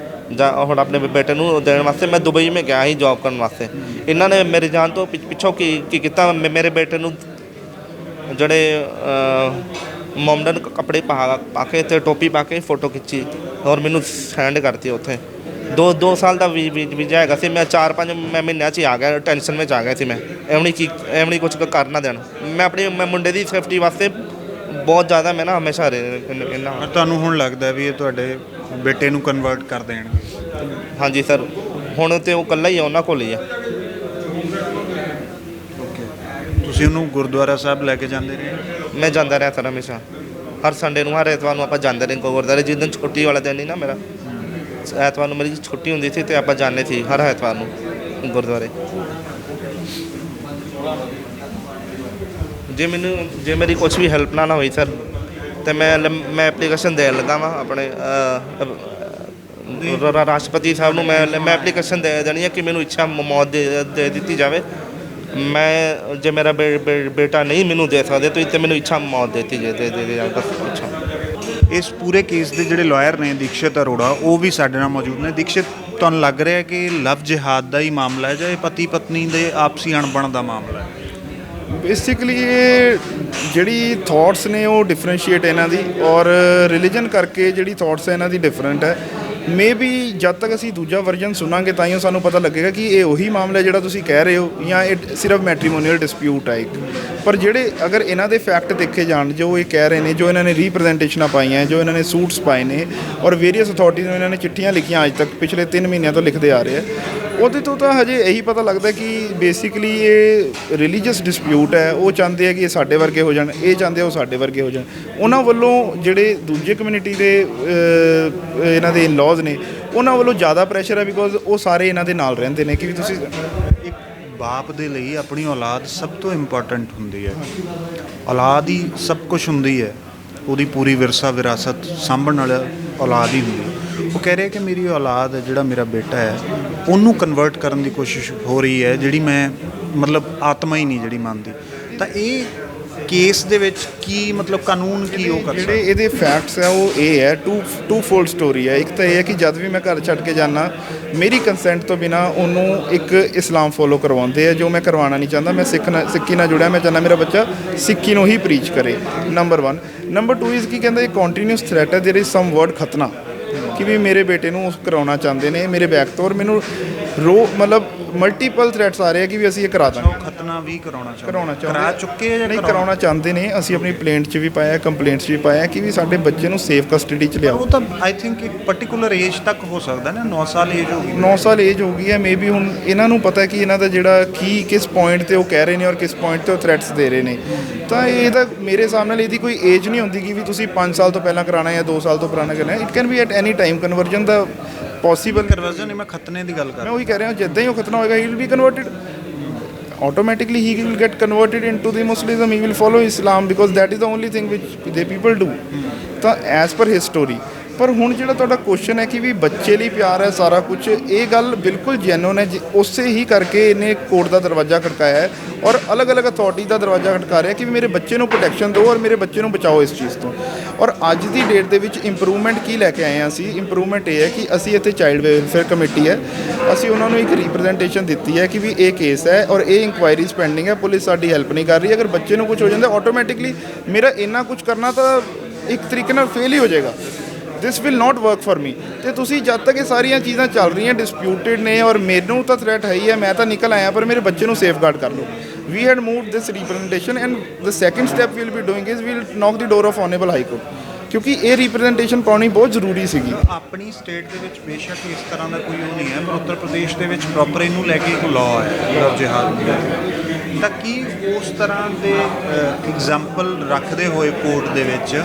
S1: ਜਾਂ ਹੁਣ ਆਪਣੇ ਬੇਟੇ ਨੂੰ ਦੇਣ ਵਾਸਤੇ ਮੈਂ ਦੁਬਈ ਮੈਂ ਗਿਆ ਸੀ ਜੋਬ ਕਰਨ ਵਾਸਤੇ। ਇਹਨਾਂ ਨੇ ਮੇਰੇ ਜਾਣ ਤੋਂ ਪਿੱਛੋਂ ਕੀ ਕੀਤਾ, ਮੇਰੇ ਬੇਟੇ ਨੂੰ ਜਿਹੜੇ ਮੋਮਡਨ ਕੱਪੜੇ ਪਾ ਕੇ ਅਤੇ ਟੋਪੀ ਪਾ ਕੇ ਫੋਟੋ ਖਿੱਚੀ ਔਰ ਮੈਨੂੰ ਸੈਂਡ ਕਰਤੀ ਉੱਥੇ। 2 ਸਾਲ ਦਾ ਵੀਜ਼ਾ ਹੈਗਾ ਸੀ। ਮੈਂ 4-5 ਮਹੀਨਿਆਂ 'ਚ ਹੀ ਆ ਗਿਆ, ਟੈਨਸ਼ਨ ਵਿੱਚ ਆ ਗਿਆ ਸੀ ਮੈਂ। ਐਵੇਂ ਕੁਛ ਕਰ ਨਾ ਦੇਣ। ਮੈਂ ਮੁੰਡੇ ਦੀ ਸੇਫਟੀ ਵਾਸਤੇ ਬਹੁਤ ਜ਼ਿਆਦਾ ਮੈਂ ਨਾ ਹਮੇਸ਼ਾ ਇਹਨਾਂ।
S2: ਪਰ ਤੁਹਾਨੂੰ ਹੁਣ ਲੱਗਦਾ ਵੀ ਇਹ ਤੁਹਾਡੇ ਬੇਟੇ ਨੂੰ ਕਨਵਰਟ ਕਰ ਦੇਣਗੇ?
S1: ਹਾਂਜੀ ਸਰ, ਹੁਣ ਤਾਂ ਉਹ ਇਕੱਲਾ ਹੀ ਆ, ਉਹਨਾਂ ਕੋਲ ਹੀ ਆ।
S2: ਤੁਸੀਂ ਉਹਨੂੰ ਗੁਰਦੁਆਰਾ ਸਾਹਿਬ ਲੈ ਕੇ ਜਾਂਦੇ ਰਹੇ?
S1: ਮੈਂ ਜਾਂਦਾ ਰਿਹਾ ਸਰ ਹਮੇਸ਼ਾ। ਹਰ ਸੰਡੇ ਨੂੰ, ਹਰ ਐਤਵਾਰ ਨੂੰ ਆਪਾਂ ਜਾਂਦੇ ਰਹੇ ਗੁਰਦੁਆਰੇ। ਜਿਸ ਦਿਨ ਛੁੱਟੀ ਵਾਲਾ ਦਿਨ ਨਹੀਂ ਨਾ ਮੇਰਾ, ਐਤਵਾਰ ਨੂੰ ਮੇਰੀ ਛੁੱਟੀ ਹੁੰਦੀ ਸੀ ਅਤੇ ਆਪਾਂ ਜਾਂਦੇ ਸੀ ਹਰ ਐਤਵਾਰ ਨੂੰ ਗੁਰਦੁਆਰੇ। ਜੇ ਮੇਰੀ ਕੁਛ ਵੀ ਹੈਲਪ ਨਾ ਹੋਈ ਸਰ ਅਤੇ ਮੈਂ ਐਪਲੀਕੇਸ਼ਨ ਦੇਣ ਲੱਗਾ ਵਾਂ ਆਪਣੇ ਰਾਸ਼ਟਰਪਤੀ ਸਾਹਿਬ ਨੂੰ। ਮੈਂ ਐਪਲੀਕੇਸ਼ਨ ਦੇ ਦੇਣੀ ਹੈ ਕਿ ਮੈਨੂੰ ਇੱਛਾ ਮੌਤ ਦੇ ਦਿੱਤੀ ਜਾਵੇ। ਜੇ ਮੇਰਾ ਬੇਟਾ ਨਹੀਂ ਮੈਨੂੰ ਦੇ ਸਕਦੇ ਤੁਸੀਂ ਤਾਂ ਮੈਨੂੰ ਇੱਛਾ ਮੌਤ ਦਿੱਤੀ ਜਾਵੇ। ਅੱਛਾ,
S2: ਇਸ ਪੂਰੇ ਕੇਸ ਦੇ ਜਿਹੜੇ ਲਾਇਰ ਨੇ ਦੀਕਸ਼ਿਤ ਅਰੋੜਾ, ਉਹ ਵੀ ਸਾਡੇ ਨਾਲ ਮੌਜੂਦ ਨੇ। ਦੀਕਸ਼ਿਤ, ਤੁਹਾਨੂੰ ਲੱਗ ਰਿਹਾ ਕਿ ਲਵ ਜਿਹਾਦ ਦਾ ਹੀ ਮਾਮਲਾ ਹੈ ਜਾਂ ਇਹ ਪਤੀ ਪਤਨੀ ਦੇ ਆਪਸੀ ਅਣਬਣ ਦਾ ਮਾਮਲਾ ਹੈ?
S3: ਬੇਸਿਕਲੀ ਇਹ ਜਿਹੜੀ ਥੋਟਸ ਨੇ ਉਹ ਡਿਫਰੈਂਸ਼ੀਏਟ ਇਹਨਾਂ ਦੀ, ਔਰ ਰਿਲੀਜਨ ਕਰਕੇ ਜਿਹੜੀ ਥੋਟਸ ਹੈ ਇਹਨਾਂ ਦੀ ਡਿਫਰੈਂਟ ਹੈ। ਮੇ ਬੀ ਜਦ ਤੱਕ ਅਸੀਂ ਦੂਜਾ ਵਰਜਨ ਸੁਣਾਂਗੇ ਤਾਂ ਹੀ ਸਾਨੂੰ ਪਤਾ ਲੱਗੇਗਾ ਕਿ ਇਹ ਉਹੀ ਮਾਮਲਾ ਜਿਹੜਾ ਤੁਸੀਂ ਕਹਿ ਰਹੇ ਹੋ ਜਾਂ ਇਹ ਸਿਰਫ ਮੈਟਰੀਮੋਨੀਅਲ ਡਿਸਪਿਊਟ ਹੈ ਇੱਕ। ਪਰ ਜਿਹੜੇ ਅਗਰ ਇਹਨਾਂ ਦੇ ਫੈਕਟ ਦੇਖੇ ਜਾਣ, ਜੋ ਇਹ ਕਹਿ ਰਹੇ ਨੇ, ਜੋ ਇਹਨਾਂ ਨੇ ਰੀਪ੍ਰੈਜ਼ੈਂਟੇਸ਼ਨਾਂ ਪਾਈਆਂ, ਜੋ ਇਹਨਾਂ ਨੇ ਸੂਟਸ ਪਾਏ ਨੇ ਔਰ ਵੇਰੀਅਸ ਅਥਾਰਟੀਜ਼ ਨੂੰ ਇਹਨਾਂ ਨੇ ਚਿੱਠੀਆਂ ਲਿਖੀਆਂ ਅੱਜ ਤੱਕ ਪਿਛਲੇ 3 ਮਹੀਨਿਆਂ ਤੋਂ ਲਿਖਦੇ ਆ ਰਹੇ ਆ, ਉਹਦੇ ਤੋਂ ਤਾਂ ਹਜੇ ਇਹੀ ਪਤਾ ਲੱਗਦਾ ਕਿ ਬੇਸਿਕਲੀ ਇਹ ਰਿਲੀਜੀਅਸ ਡਿਸਪਿਊਟ ਹੈ। ਉਹ ਚਾਹੁੰਦੇ ਆ ਕਿ ਇਹ ਸਾਡੇ ਵਰਗੇ ਹੋ ਜਾਣ, ਇਹ ਚਾਹੁੰਦੇ ਆ ਉਹ ਸਾਡੇ ਵਰਗੇ ਹੋ ਜਾਣ। ਉਹਨਾਂ ਵੱਲੋਂ ਜਿਹੜੇ ਦੂਜੇ ਕਮਿਊਨਿਟੀ ਦੇ ਇਹਨਾਂ ਦੇ ਇਨਲॉज ਨੇ, ਉਹਨਾਂ ਵੱਲੋਂ ਜ਼ਿਆਦਾ ਪ੍ਰੈਸ਼ਰ ਹੈ ਬਿਕੋਜ਼ ਉਹ ਸਾਰੇ ਇਹਨਾਂ ਦੇ ਨਾਲ ਰਹਿੰਦੇ ਨੇ। ਕਿ ਵੀ ਤੁਸੀਂ
S2: ਇੱਕ ਬਾਪ ਦੇ ਲਈ ਆਪਣੀ ਔਲਾਦ ਸਭ ਤੋਂ ਇੰਪੋਰਟੈਂਟ ਹੁੰਦੀ ਹੈ। ਔਲਾਦ ਹੀ ਸਭ ਕੁਝ ਹੁੰਦੀ ਹੈ, ਉਹਦੀ ਪੂਰੀ ਵਿਰਾਸਤ ਸਾਂਭਣ ਵਾਲਾ ਔਲਾਦ ਹੀ ਹੁੰਦੀ ਹੈ। ਉਹ ਕਹਿ ਰਿਹਾ ਕਿ ਮੇਰੀ ਔਲਾਦ ਜਿਹੜਾ ਮੇਰਾ ਬੇਟਾ ਹੈ ਉਹਨੂੰ ਕਨਵਰਟ ਕਰਨ ਦੀ ਕੋਸ਼ਿਸ਼ ਹੋ ਰਹੀ ਹੈ, ਜਿਹੜੀ ਮੈਂ ਮਤਲਬ ਆਤਮਾ ਹੀ ਨਹੀਂ ਜਿਹੜੀ ਮੰਨਦੀ। ਤਾਂ ਇਹ ਕੇਸ ਦੇ ਵਿੱਚ ਕੀ ਮਤਲਬ ਕਾਨੂੰਨ ਕੀ ਉਹ ਕਰ
S3: ਜਿਹੜੇ ਇਹਦੇ ਫੈਕਟਸ ਹੈ ਉਹ ਇਹ ਹੈ, ਟੂ ਫੋਲਡ ਸਟੋਰੀ ਹੈ। ਇੱਕ ਤਾਂ ਇਹ ਹੈ ਕਿ ਜਦ ਵੀ ਮੈਂ ਘਰ ਛੱਡ ਕੇ ਜਾਂਦਾ ਮੇਰੀ ਕੰਸੈਂਟ ਤੋਂ ਬਿਨਾ ਉਹਨੂੰ ਇੱਕ ਇਸਲਾਮ ਫੋਲੋ ਕਰਵਾਉਂਦੇ ਆ, ਜੋ ਮੈਂ ਕਰਵਾਉਣਾ ਨਹੀਂ ਚਾਹੁੰਦਾ। ਮੈਂ ਸਿੱਖੀ ਨਾਲ ਜੁੜਿਆ, ਮੈਂ ਚਾਹੁੰਦਾ ਮੇਰਾ ਬੱਚਾ ਸਿੱਖੀ ਨੂੰ ਹੀ ਪ੍ਰੀਚ ਕਰੇ, ਨੰਬਰ 1। ਨੰਬਰ 2 ਇਜ਼ ਕੀ ਕਹਿੰਦਾ, ਇਹ ਕੰਟੀਨਿਊਸ ਥ੍ਰੈਟ ਹੈ। ਦੇयर ਇਜ਼ ਸਮ ਵਰਡ ਖਤਨਾ ਕਿ ਵੀ ਮੇਰੇ ਬੇਟੇ ਨੂੰ ਉਸ ਕਰਾਉਣਾ ਚਾਹੁੰਦੇ ਨੇ ਮੇਰੇ ਬੈਕ ਤੋਂ, ਔਰ ਮੈਨੂੰ ਮਤਲਬ ਮਲਟੀਪਲ ਥ੍ਰੈਟਸ ਆ ਰਹੇ ਆ ਕਿ ਵੀ ਅਸੀਂ ਇਹ ਕਰਾ ਦਾਂਗੇ।
S2: ਖਤਨਾ ਵੀ ਕਰਾਉਣਾ
S3: ਚਾਹੁੰਦੇ
S2: ਕਰਾ ਚੁੱਕੇ ਜਾਂ
S3: ਨਹੀਂ ਕਰਾਉਣਾ ਚਾਹੁੰਦੇ ਨੇ। ਅਸੀਂ ਆਪਣੀ ਪਲੇਂਟ 'ਚ ਵੀ ਪਾਇਆ, ਕੰਪਲੇਂਟਸ 'ਚ ਵੀ ਪਾਇਆ ਕਿ ਵੀ ਸਾਡੇ ਬੱਚੇ ਨੂੰ ਸੇਫ ਕਸਟਡੀ 'ਚ ਲਿਆਓ।
S2: ਉਹ ਤਾਂ ਆਈ ਥਿੰਕ ਇੱਕ ਪਾਰਟਿਕੂਲਰ ਏਜ ਤੱਕ ਹੋ ਸਕਦਾ ਨਾ, 9 ਸਾਲ ਏਜ ਹੋ ਗਈ।
S3: 9 ਸਾਲ ਏਜ ਹੋ ਗਈ ਹੈ। ਮੇ ਬੀ ਹੁਣ ਇਹਨਾਂ ਨੂੰ ਪਤਾ ਕਿ ਇਹਨਾਂ ਦਾ ਜਿਹੜਾ ਕਿਸ ਪੁਆਇੰਟ 'ਤੇ ਉਹ ਕਹਿ ਰਹੇ ਨੇ ਔਰ ਕਿਸ ਪੁਆਇੰਟ 'ਤੇ ਉਹ ਥ੍ਰੈਟਸ ਦੇ ਰਹੇ ਨੇ। ਤਾਂ ਇਹ ਤਾਂ ਮੇਰੇ ਹਿਸਾਬ ਨਾਲ ਇਹਦੀ ਕੋਈ ਏਜ ਨਹੀਂ ਹੁੰਦੀ ਕਿ ਵੀ ਤੁਸੀਂ 5 ਸਾਲ ਤੋਂ ਪਹਿਲਾਂ ਕਰਾਉਣਾ ਜਾਂ 2 ਸਾਲ ਤੋਂ ਪੁਰਾਣਾ ਕਰਨਾ। It can be at any time conversion the possible.
S2: Conversion ਨਹੀਂ, ਮੈਂ ਖਤਨੇ ਦੀ ਗੱਲ ਕਰ
S3: ਮੈਂ ਉਹੀ ਕਹਿ ਰਿਹਾ, ਜਿੱਦਾਂ ਹੀ ਉਹ ਖਤਨਾ ਹੋਏਗਾ he will be converted automatically. He will get converted into the Muslim. He will follow Islam because that is the only thing which the people do. ਤਾਂ ਐਜ਼ ਪਰ ਹਿਸ ਸਟੋਰੀ। ਪਰ ਹੁਣ ਜਿਹੜਾ ਤੁਹਾਡਾ ਕੁਐਸਚਨ ਹੈ ਕਿ ਵੀ ਬੱਚੇ ਲਈ ਪਿਆਰ ਹੈ ਸਾਰਾ ਕੁਝ, ਇਹ ਗੱਲ ਬਿਲਕੁਲ ਜੈਨੂਨ ਹੈ। ਉਸੇ ਹੀ ਕਰਕੇ ਇਹਨੇ ਕੋਰਟ ਦਾ ਦਰਵਾਜ਼ਾ ਖੜਕਾਇਆ ਹੈ ਔਰ ਅਲੱਗ-ਅਲੱਗ ਅਥਾਰਟੀ ਦਾ ਦਰਵਾਜ਼ਾ ਖੜਕਾ ਰਿਹਾ ਕਿ ਵੀ ਮੇਰੇ ਬੱਚੇ ਨੂੰ ਪ੍ਰੋਟੈਕਸ਼ਨ ਦਿਓ ਔਰ ਮੇਰੇ ਬੱਚੇ ਨੂੰ ਬਚਾਓ ਇਸ ਚੀਜ਼ ਤੋਂ। ਔਰ ਅੱਜ ਦੀ ਡੇਟ ਦੇ ਵਿੱਚ ਇੰਪਰੂਵਮੈਂਟ ਕੀ ਲੈ ਕੇ ਆਏ ਹਾਂ ਅਸੀਂ? ਇੰਪਰੂਵਮੈਂਟ ਇਹ ਹੈ ਕਿ ਅਸੀਂ ਇੱਥੇ ਚਾਈਲਡ ਵੈਲਫੇਅਰ ਕਮੇਟੀ ਹੈ, ਅਸੀਂ ਉਹਨਾਂ ਨੂੰ ਇੱਕ ਰਿਪਰੈਜ਼ੈਂਟੇਸ਼ਨ ਦਿੱਤੀ ਹੈ ਕਿ ਵੀ ਇਹ ਕੇਸ ਹੈ ਔਰ ਇਹ ਇਨਕੁਆਇਰੀਜ਼ ਪੈਂਡਿੰਗ ਹੈ, ਪੁਲਿਸ ਸਾਡੀ ਹੈਲਪ ਨਹੀਂ ਕਰ ਰਹੀ। ਅਗਰ ਬੱਚੇ ਨੂੰ ਕੁਝ ਹੋ ਜਾਂਦਾ ਆਟੋਮੈਟਿਕਲੀ ਮੇਰਾ ਇੰਨਾ ਕੁਝ ਕਰਨਾ ਤਾਂ ਇੱਕ ਤਰੀਕੇ ਨਾਲ ਫੇਲ ਹੀ ਹੋ ਜਾਏਗਾ। This will not work for me. ਤੇ ਤੁਸੀਂ ਜਦ ਤੱਕ ਇਹ ਸਾਰੀਆਂ ਚੀਜ਼ਾਂ ਚੱਲ ਰਹੀਆਂ ਡਿਸਪਿਊਟਡ ਨੇ ਔਰ ਮੈਨੂੰ ਤਾਂ ਥ੍ਰੈਟ ਹੈ ਹੀ ਹੈ, ਮੈਂ ਤਾਂ ਨਿਕਲ ਆਇਆ, ਪਰ ਮੇਰੇ ਬੱਚੇ ਨੂੰ ਸੇਫਗਾਰਡ ਕਰ ਲਓ। We had moved this representation and the second step we'll be doing is we'll knock the door of honourable high court, ਕਿਉਂਕਿ ਇਹ ਰਿਪਰੈਜ਼ੈਂਟੇਸ਼ਨ ਪਾਉਣੀ ਬਹੁਤ ਜ਼ਰੂਰੀ ਸੀਗੀ।
S2: ਆਪਣੀ ਸਟੇਟ ਦੇ ਵਿੱਚ ਬੇਸ਼ੱਕ ਇਸ ਤਰ੍ਹਾਂ ਦਾ ਕੋਈ ਉਹ ਨਹੀਂ ਹੈ, ਪਰ ਉੱਤਰ ਪ੍ਰਦੇਸ਼ ਦੇ ਵਿੱਚ ਪ੍ਰੋਪਰ ਇਹਨੂੰ ਲੈ ਕੇ ਇੱਕ ਲਾਅ ਹੈ ਲਵ ਜਿਹਾਦ ਨੂੰ ਲੈ ਕੇ। ਤਾਂ ਕੀ ਉਸ ਤਰ੍ਹਾਂ ਦੇ ਐਗਜ਼ਾਮਪਲ ਰੱਖਦੇ ਹੋਏ ਕੋਰਟ ਦੇ ਵਿੱਚ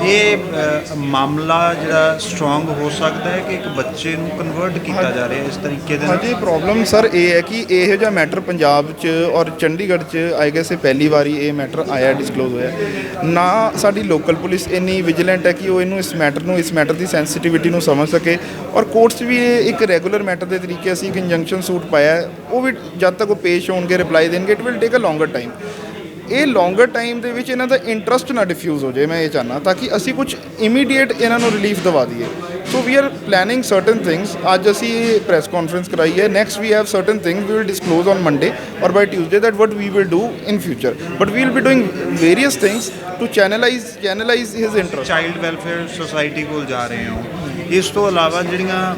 S2: ਇਹ ਮਾਮਲਾ ਜਿਹੜਾ ਸਟਰੋਂਗ ਹੋ ਸਕਦਾ ਹੈ ਕਿ ਇੱਕ ਬੱਚੇ ਨੂੰ ਕਨਵਰਟ ਕੀਤਾ ਜਾ ਰਿਹਾ ਇਸ ਤਰੀਕੇ ਦੇ ਨਾਲ?
S3: ਹਾਂਜੀ, ਪ੍ਰੋਬਲਮ ਸਰ ਇਹ ਹੈ ਕਿ ਇਹੋ ਜਿਹਾ ਮੈਟਰ ਪੰਜਾਬ 'ਚ ਔਰ ਚੰਡੀਗੜ੍ਹ 'ਚ ਆਈ ਗੈਸ ਇਹ ਪਹਿਲੀ ਵਾਰੀ ਇਹ ਮੈਟਰ ਆਇਆ, ਡਿਸਕਲੋਜ਼ ਹੋਇਆ ਨਾ। ਸਾਡੀ ਲੋਕਲ ਪੁਲਿਸ ਇੰਨੀ ਵਿਜੀਲੈਂਟ ਹੈ ਕਿ ਉਹ ਇਹਨੂੰ ਇਸ ਮੈਟਰ ਦੀ ਸੈਂਸਿਟੀਵਿਟੀ ਨੂੰ ਸਮਝ ਸਕੇ। ਔਰ ਕੋਰਟਸ ਵੀ ਇਹ ਇੱਕ ਰੈਗੂਲਰ ਮੈਟਰ ਦੇ ਤਰੀਕੇ ਅਸੀਂ ਇੱਕ ਇੰਜੰਕਸ਼ਨ ਸੂਟ ਪਾਇਆ, ਉਹ ਵੀ ਜਦ ਤੱਕ ਉਹ ਪੇਸ਼ ਹੋਣਗੇ ਰਿਪਲਾਈ ਦੇਣਗੇ it will take a longer time. ਇਹ ਲੌਂਗਰ ਟਾਈਮ ਦੇ ਵਿੱਚ ਇਹਨਾਂ ਦਾ ਇੰਟਰਸਟ ਨਾ ਡਿਫਿਊਜ਼ ਹੋ ਜਾਏ, ਮੈਂ ਇਹ ਚਾਹੁੰਦਾ, ਤਾਂ ਕਿ ਅਸੀਂ ਕੁਝ ਇਮੀਡੀਏਟ ਇਹਨਾਂ ਨੂੰ ਰਿਲੀਫ ਦਵਾ ਦਈਏ। So we are planning certain things. ਅੱਜ ਅਸੀਂ ਪ੍ਰੈਸ ਕਾਨਫਰੰਸ ਕਰਾਈ ਹੈ, next we have certain things we will disclose on Monday or by Tuesday that what we will do in future, but we will be doing various things to channelise his interest.
S2: Child welfare society ਕੋਲ ਜਾ ਰਹੇ ਹੋ, ਇਸ ਤੋਂ ਇਲਾਵਾ ਜਿਹੜੀਆਂ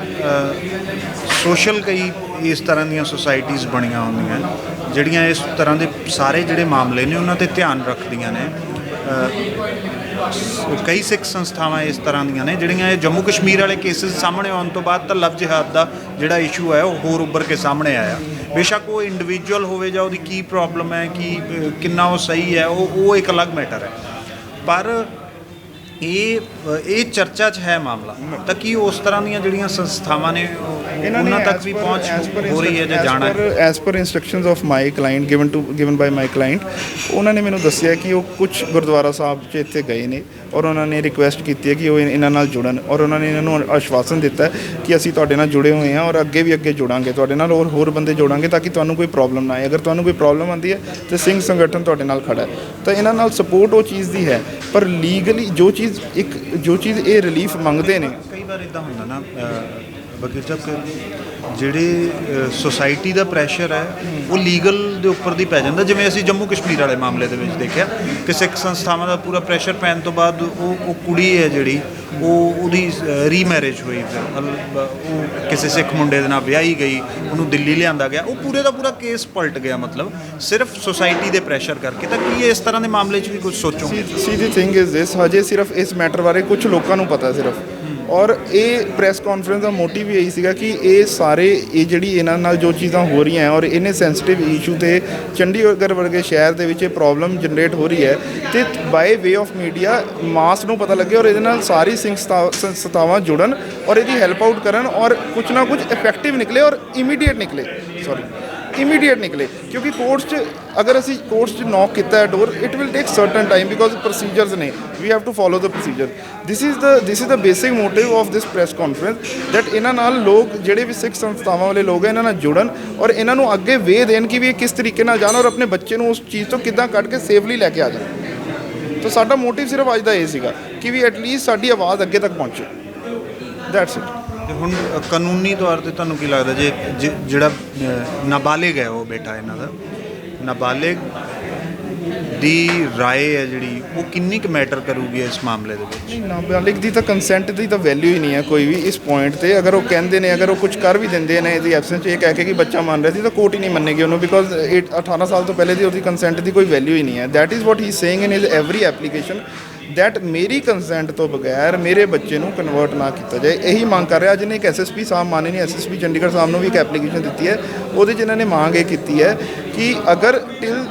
S2: social ਕਈ ਇਸ ਤਰ੍ਹਾਂ ਦੀਆਂ ਸੁਸਾਇਟੀਜ਼ ਬਣੀਆਂ ਹੁੰਦੀਆਂ ਜਿਹੜੀਆਂ ਇਸ ਤਰ੍ਹਾਂ ਦੇ ਸਾਰੇ ਜਿਹੜੇ ਮਾਮਲੇ ਨੇ ਉਹਨਾਂ 'ਤੇ ਧਿਆਨ ਰੱਖਦੀਆਂ ਨੇ। ਕਈ ਸਿੱਖ ਸੰਸਥਾਵਾਂ ਇਸ ਤਰ੍ਹਾਂ ਦੀਆਂ ਨੇ ਜਿਹੜੀਆਂ ਇਹ ਜੰਮੂ ਕਸ਼ਮੀਰ ਵਾਲੇ ਕੇਸਿਸ ਸਾਹਮਣੇ ਆਉਣ ਤੋਂ ਬਾਅਦ ਤਾਂ ਲਵ ਜਿਹਾਦ ਦਾ ਜਿਹੜਾ ਇਸ਼ੂ ਹੈ ਉਹ ਹੋਰ ਉੱਭਰ ਕੇ ਸਾਹਮਣੇ ਆਇਆ। ਬੇਸ਼ੱਕ ਉਹ ਇੰਡੀਵਿਜੂਅਲ ਹੋਵੇ ਜਾਂ ਉਹਦੀ ਕੀ ਪ੍ਰੋਬਲਮ ਹੈ, ਕਿੰਨਾ ਉਹ ਸਹੀ ਹੈ, ਉਹ ਇੱਕ ਅਲੱਗ ਮੈਟਰ ਹੈ। ਪਰ ਇਹ ਚਰਚਾ 'ਚ ਹੈ ਮਾਮਲਾ, ਤਾਂ ਕੀ ਉਸ ਤਰ੍ਹਾਂ ਦੀਆਂ ਜਿਹੜੀਆਂ ਸੰਸਥਾਵਾਂ ਨੇ ਉਹਨਾਂ ਤੱਕ ਵੀ ਪਹੁੰਚ ਹੋ ਰਹੀ ਹੈ ਜਾਂ ਜਾਣਾ ਹੈ?
S3: As per instructions of my client given by my client, ਉਹਨਾਂ ਨੇ ਮੈਨੂੰ ਦੱਸਿਆ ਕਿ ਉਹ ਕੁਝ ਗੁਰਦੁਆਰਾ ਸਾਹਿਬ 'ਚ ਇੱਥੇ ਗਏ ਨੇ ਔਰ ਉਹਨਾਂ ਨੇ ਰਿਕੁਐਸਟ ਕੀਤੀ ਹੈ ਕਿ ਉਹ ਇਹਨਾਂ ਨਾਲ ਜੁੜਨ, ਔਰ ਉਹਨਾਂ ਨੇ ਇਹਨਾਂ ਨੂੰ ਆਸ਼ਵਾਸਨ ਦਿੱਤਾ ਕਿ ਅਸੀਂ ਤੁਹਾਡੇ ਨਾਲ ਜੁੜੇ ਹੋਏ ਹਾਂ ਔਰ ਅੱਗੇ ਵੀ ਜੁੜਾਂਗੇ ਤੁਹਾਡੇ ਨਾਲ, ਔਰ ਹੋਰ ਬੰਦੇ ਜੋੜਾਂਗੇ ਤਾਂ ਕਿ ਤੁਹਾਨੂੰ ਕੋਈ ਪ੍ਰੋਬਲਮ ਨਾ ਆਏ। ਅਗਰ ਤੁਹਾਨੂੰ ਕੋਈ ਪ੍ਰੋਬਲਮ ਆਉਂਦੀ ਹੈ ਤਾਂ ਸਿੰਘ ਸੰਗਠਨ ਤੁਹਾਡੇ ਨਾਲ ਖੜਾ ਹੈ। ਤਾਂ ਇਹਨਾਂ ਨਾਲ ਸਪੋਰਟ ਉਹ ਚੀਜ਼ ਦੀ ਹੈ, ਪਰ ਲੀਗਲੀ ਜੋ ਚੀਜ਼ ਇਹ ਰਿਲੀਫ ਮੰਗਦੇ ਨੇ।
S2: ਕਈ ਵਾਰ ਇੱਦਾਂ ਹੁੰਦਾ ਨਾ ਵਕੀਲ ਸਾਹਿਬ, ਜਿਹੜੇ ਸੁਸਾਇਟੀ ਦਾ ਪ੍ਰੈਸ਼ਰ ਹੈ ਉਹ ਲੀਗਲ ਦੇ ਉੱਪਰ ਦੀ ਪੈ ਜਾਂਦਾ। ਜਿਵੇਂ ਅਸੀਂ ਜੰਮੂ ਕਸ਼ਮੀਰ ਵਾਲੇ ਮਾਮਲੇ ਦੇ ਵਿੱਚ ਦੇਖਿਆ ਕਿ ਸਿੱਖ ਸੰਸਥਾਵਾਂ ਦਾ ਪੂਰਾ ਪ੍ਰੈਸ਼ਰ ਪੈਣ ਤੋਂ ਬਾਅਦ ਉਹ ਕੁੜੀ ਹੈ ਜਿਹੜੀ ਉਹਦੀ ਰੀਮੈਰਿਜ ਹੋਈ, ਫਿਰ ਉਹ ਕਿਸੇ ਸਿੱਖ ਮੁੰਡੇ ਦੇ ਨਾਲ ਵਿਆਹੀ ਗਈ, ਉਹਨੂੰ ਦਿੱਲੀ ਲਿਆਂਦਾ ਗਿਆ, ਉਹ ਪੂਰੇ ਦਾ ਪੂਰਾ ਕੇਸ ਪਲਟ ਗਿਆ, ਮਤਲਬ ਸਿਰਫ ਸੁਸਾਇਟੀ ਦੇ ਪ੍ਰੈਸ਼ਰ ਕਰਕੇ। ਤਾਂ ਕੀ ਇਸ ਤਰ੍ਹਾਂ ਦੇ ਮਾਮਲੇ 'ਚ ਵੀ ਕੁਝ ਸੋਚੋਗੇ?
S3: ਸੀ ਦੀ ਥਿੰਗ ਇਜ਼ ਦਿਸ, ਹਜੇ ਸਿਰਫ ਇਸ ਮੈਟਰ ਬਾਰੇ ਕੁਝ ਲੋਕਾਂ ਨੂੰ ਪਤਾ ਸਿਰਫ, ਔਰ ਇਹ ਪ੍ਰੈਸ ਕਾਨਫਰੰਸ ਦਾ ਮੋਟਿਵ ਇਹੀ ਸੀਗਾ ਕਿ ਇਹ ਜਿਹੜੀ ਇਹਨਾਂ ਨਾਲ ਜੋ ਚੀਜ਼ਾਂ ਹੋ ਰਹੀਆਂ ਔਰ ਇਹਨੇ ਸੈਂਸਿਟਿਵ ਇਸ਼ੂ 'ਤੇ ਚੰਡੀਗੜ੍ਹ ਵਰਗੇ ਸ਼ਹਿਰ ਦੇ ਵਿੱਚ ਇਹ ਪ੍ਰੋਬਲਮ ਜਨਰੇਟ ਹੋ ਰਹੀ ਹੈ ਅਤੇ ਬਾਏ ਵੇ ਆਫ ਮੀਡੀਆ ਮਾਸ ਨੂੰ ਪਤਾ ਲੱਗੇ ਔਰ ਇਹਦੇ ਨਾਲ ਸਾਰੀ ਸੰਸਥਾਵਾਂ ਜੁੜਨ ਔਰ ਇਹਦੀ ਹੈਲਪ ਆਊਟ ਕਰਨ ਔਰ ਕੁਝ ਨਾ ਕੁਝ ਇਫੈਕਟਿਵ ਨਿਕਲੇ ਔਰ ਇਮੀਡੀਏਟ ਨਿਕਲੇ, ਕਿਉਂਕਿ ਕੋਰਟਸ 'ਚ ਅਗਰ ਅਸੀਂ ਕੋਰਟਸ 'ਚ ਨੌਕ ਕੀਤਾ ਹੈ door, it will take certain time because procedures ਨੇ, we have to follow the procedure. This is the basic motive of this press conference, that ਇਹਨਾਂ ਨਾਲ ਲੋਕ ਜਿਹੜੇ ਵੀ ਸਿੱਖ ਸੰਸਥਾਵਾਂ ਵਾਲੇ ਲੋਕ ਹੈ ਇਹਨਾਂ ਨਾਲ ਜੁੜਨ ਔਰ ਇਹਨਾਂ ਨੂੰ ਅੱਗੇ ਵੇ ਦੇਣ ਕਿ ਵੀ ਇਹ ਕਿਸ ਤਰੀਕੇ ਨਾਲ ਜਾਣ ਔਰ ਆਪਣੇ ਬੱਚੇ ਨੂੰ ਉਸ ਚੀਜ਼ ਤੋਂ ਕਿੱਦਾਂ ਕੱਢ ਕੇ ਸੇਫਲੀ ਲੈ ਕੇ ਆ ਜਾਣ। ਤਾਂ ਸਾਡਾ ਮੋਟਿਵ ਸਿਰਫ ਅੱਜ ਦਾ ਇਹ ਸੀਗਾ ਕਿ ਵੀ ਐਟਲੀਸਟ ਸਾਡੀ ਆਵਾਜ਼ ਅੱਗੇ ਤੱਕ ਪਹੁੰਚੇ, ਦੈਟਸ ਇਟ।
S2: ਤੇ ਹੁਣ ਕਾਨੂੰਨੀ ਤੌਰ 'ਤੇ ਤੁਹਾਨੂੰ ਕੀ ਲੱਗਦਾ ਜਿਹੜਾ ਨਾਬਾਲਿਗ ਹੈ ਉਹ ਬੇਟਾ ਇਹਨਾਂ ਦਾ, ਨਾਬਾਲਿਗ ਦੀ ਰਾਏ ਹੈ ਜਿਹੜੀ ਉਹ ਕਿੰਨੀ ਕੁ ਮੈਟਰ ਕਰੂਗੀ ਇਸ ਮਾਮਲੇ ਦੇ ਵਿੱਚ?
S3: ਨਾਬਾਲਿਗ ਦੀ ਤਾਂ ਕੰਸੈਂਟ ਦੀ ਤਾਂ ਵੈਲਿਊ ਹੀ ਨਹੀਂ ਹੈ ਕੋਈ ਵੀ ਇਸ ਪੁਆਇੰਟ 'ਤੇ। ਅਗਰ ਉਹ ਕਹਿੰਦੇ ਨੇ, ਅਗਰ ਉਹ ਕੁਝ ਕਰ ਵੀ ਦਿੰਦੇ ਨੇ ਇਹਦੀ ਐਬਸੈਂਸ 'ਚ ਇਹ ਕਹਿ ਕੇ ਕਿ ਬੱਚਾ ਮੰਨ ਰਿਹਾ ਸੀ, ਤਾਂ ਕੋਰਟ ਹੀ ਨਹੀਂ ਮੰਨੇਗੀ ਉਹਨੂੰ, ਬਿਕੋਜ਼ 18 ਸਾਲ ਤੋਂ ਪਹਿਲੇ ਦੀ ਉਹਦੀ ਕੰਸੈਂਟ ਦੀ ਕੋਈ ਵੈਲਿਊ ਹੀ ਨਹੀਂ ਹੈ। That is what he saying in his every application, that ਮੇਰੀ ਕੰਸੈਂਟ ਤੋਂ ਬਗੈਰ ਮੇਰੇ ਬੱਚੇ ਨੂੰ ਕਨਵਰਟ ਨਾ ਕੀਤਾ ਜਾਏ। ਇਹੀ ਮੰਗ ਕਰ ਰਿਹਾ। ਜਿਹਨੇ ਇੱਕ ਐਸਐਸਪੀ ਸਾਹਿਬ ਮਾਨनीय ਐਸਐਸਪੀ ਚੰਡੀਗੜ੍ਹ ਸਾਹਿਬ ਨੂੰ ਵੀ ਇੱਕ ਐਪਲੀਕੇਸ਼ਨ ਦਿੱਤੀ ਹੈ, ਉਹਦੇ 'ਚ ਇਹਨਾਂ ਨੇ ਮੰਗ ਇਹ ਕੀਤੀ ਹੈ ਕਿ ਅਗਰ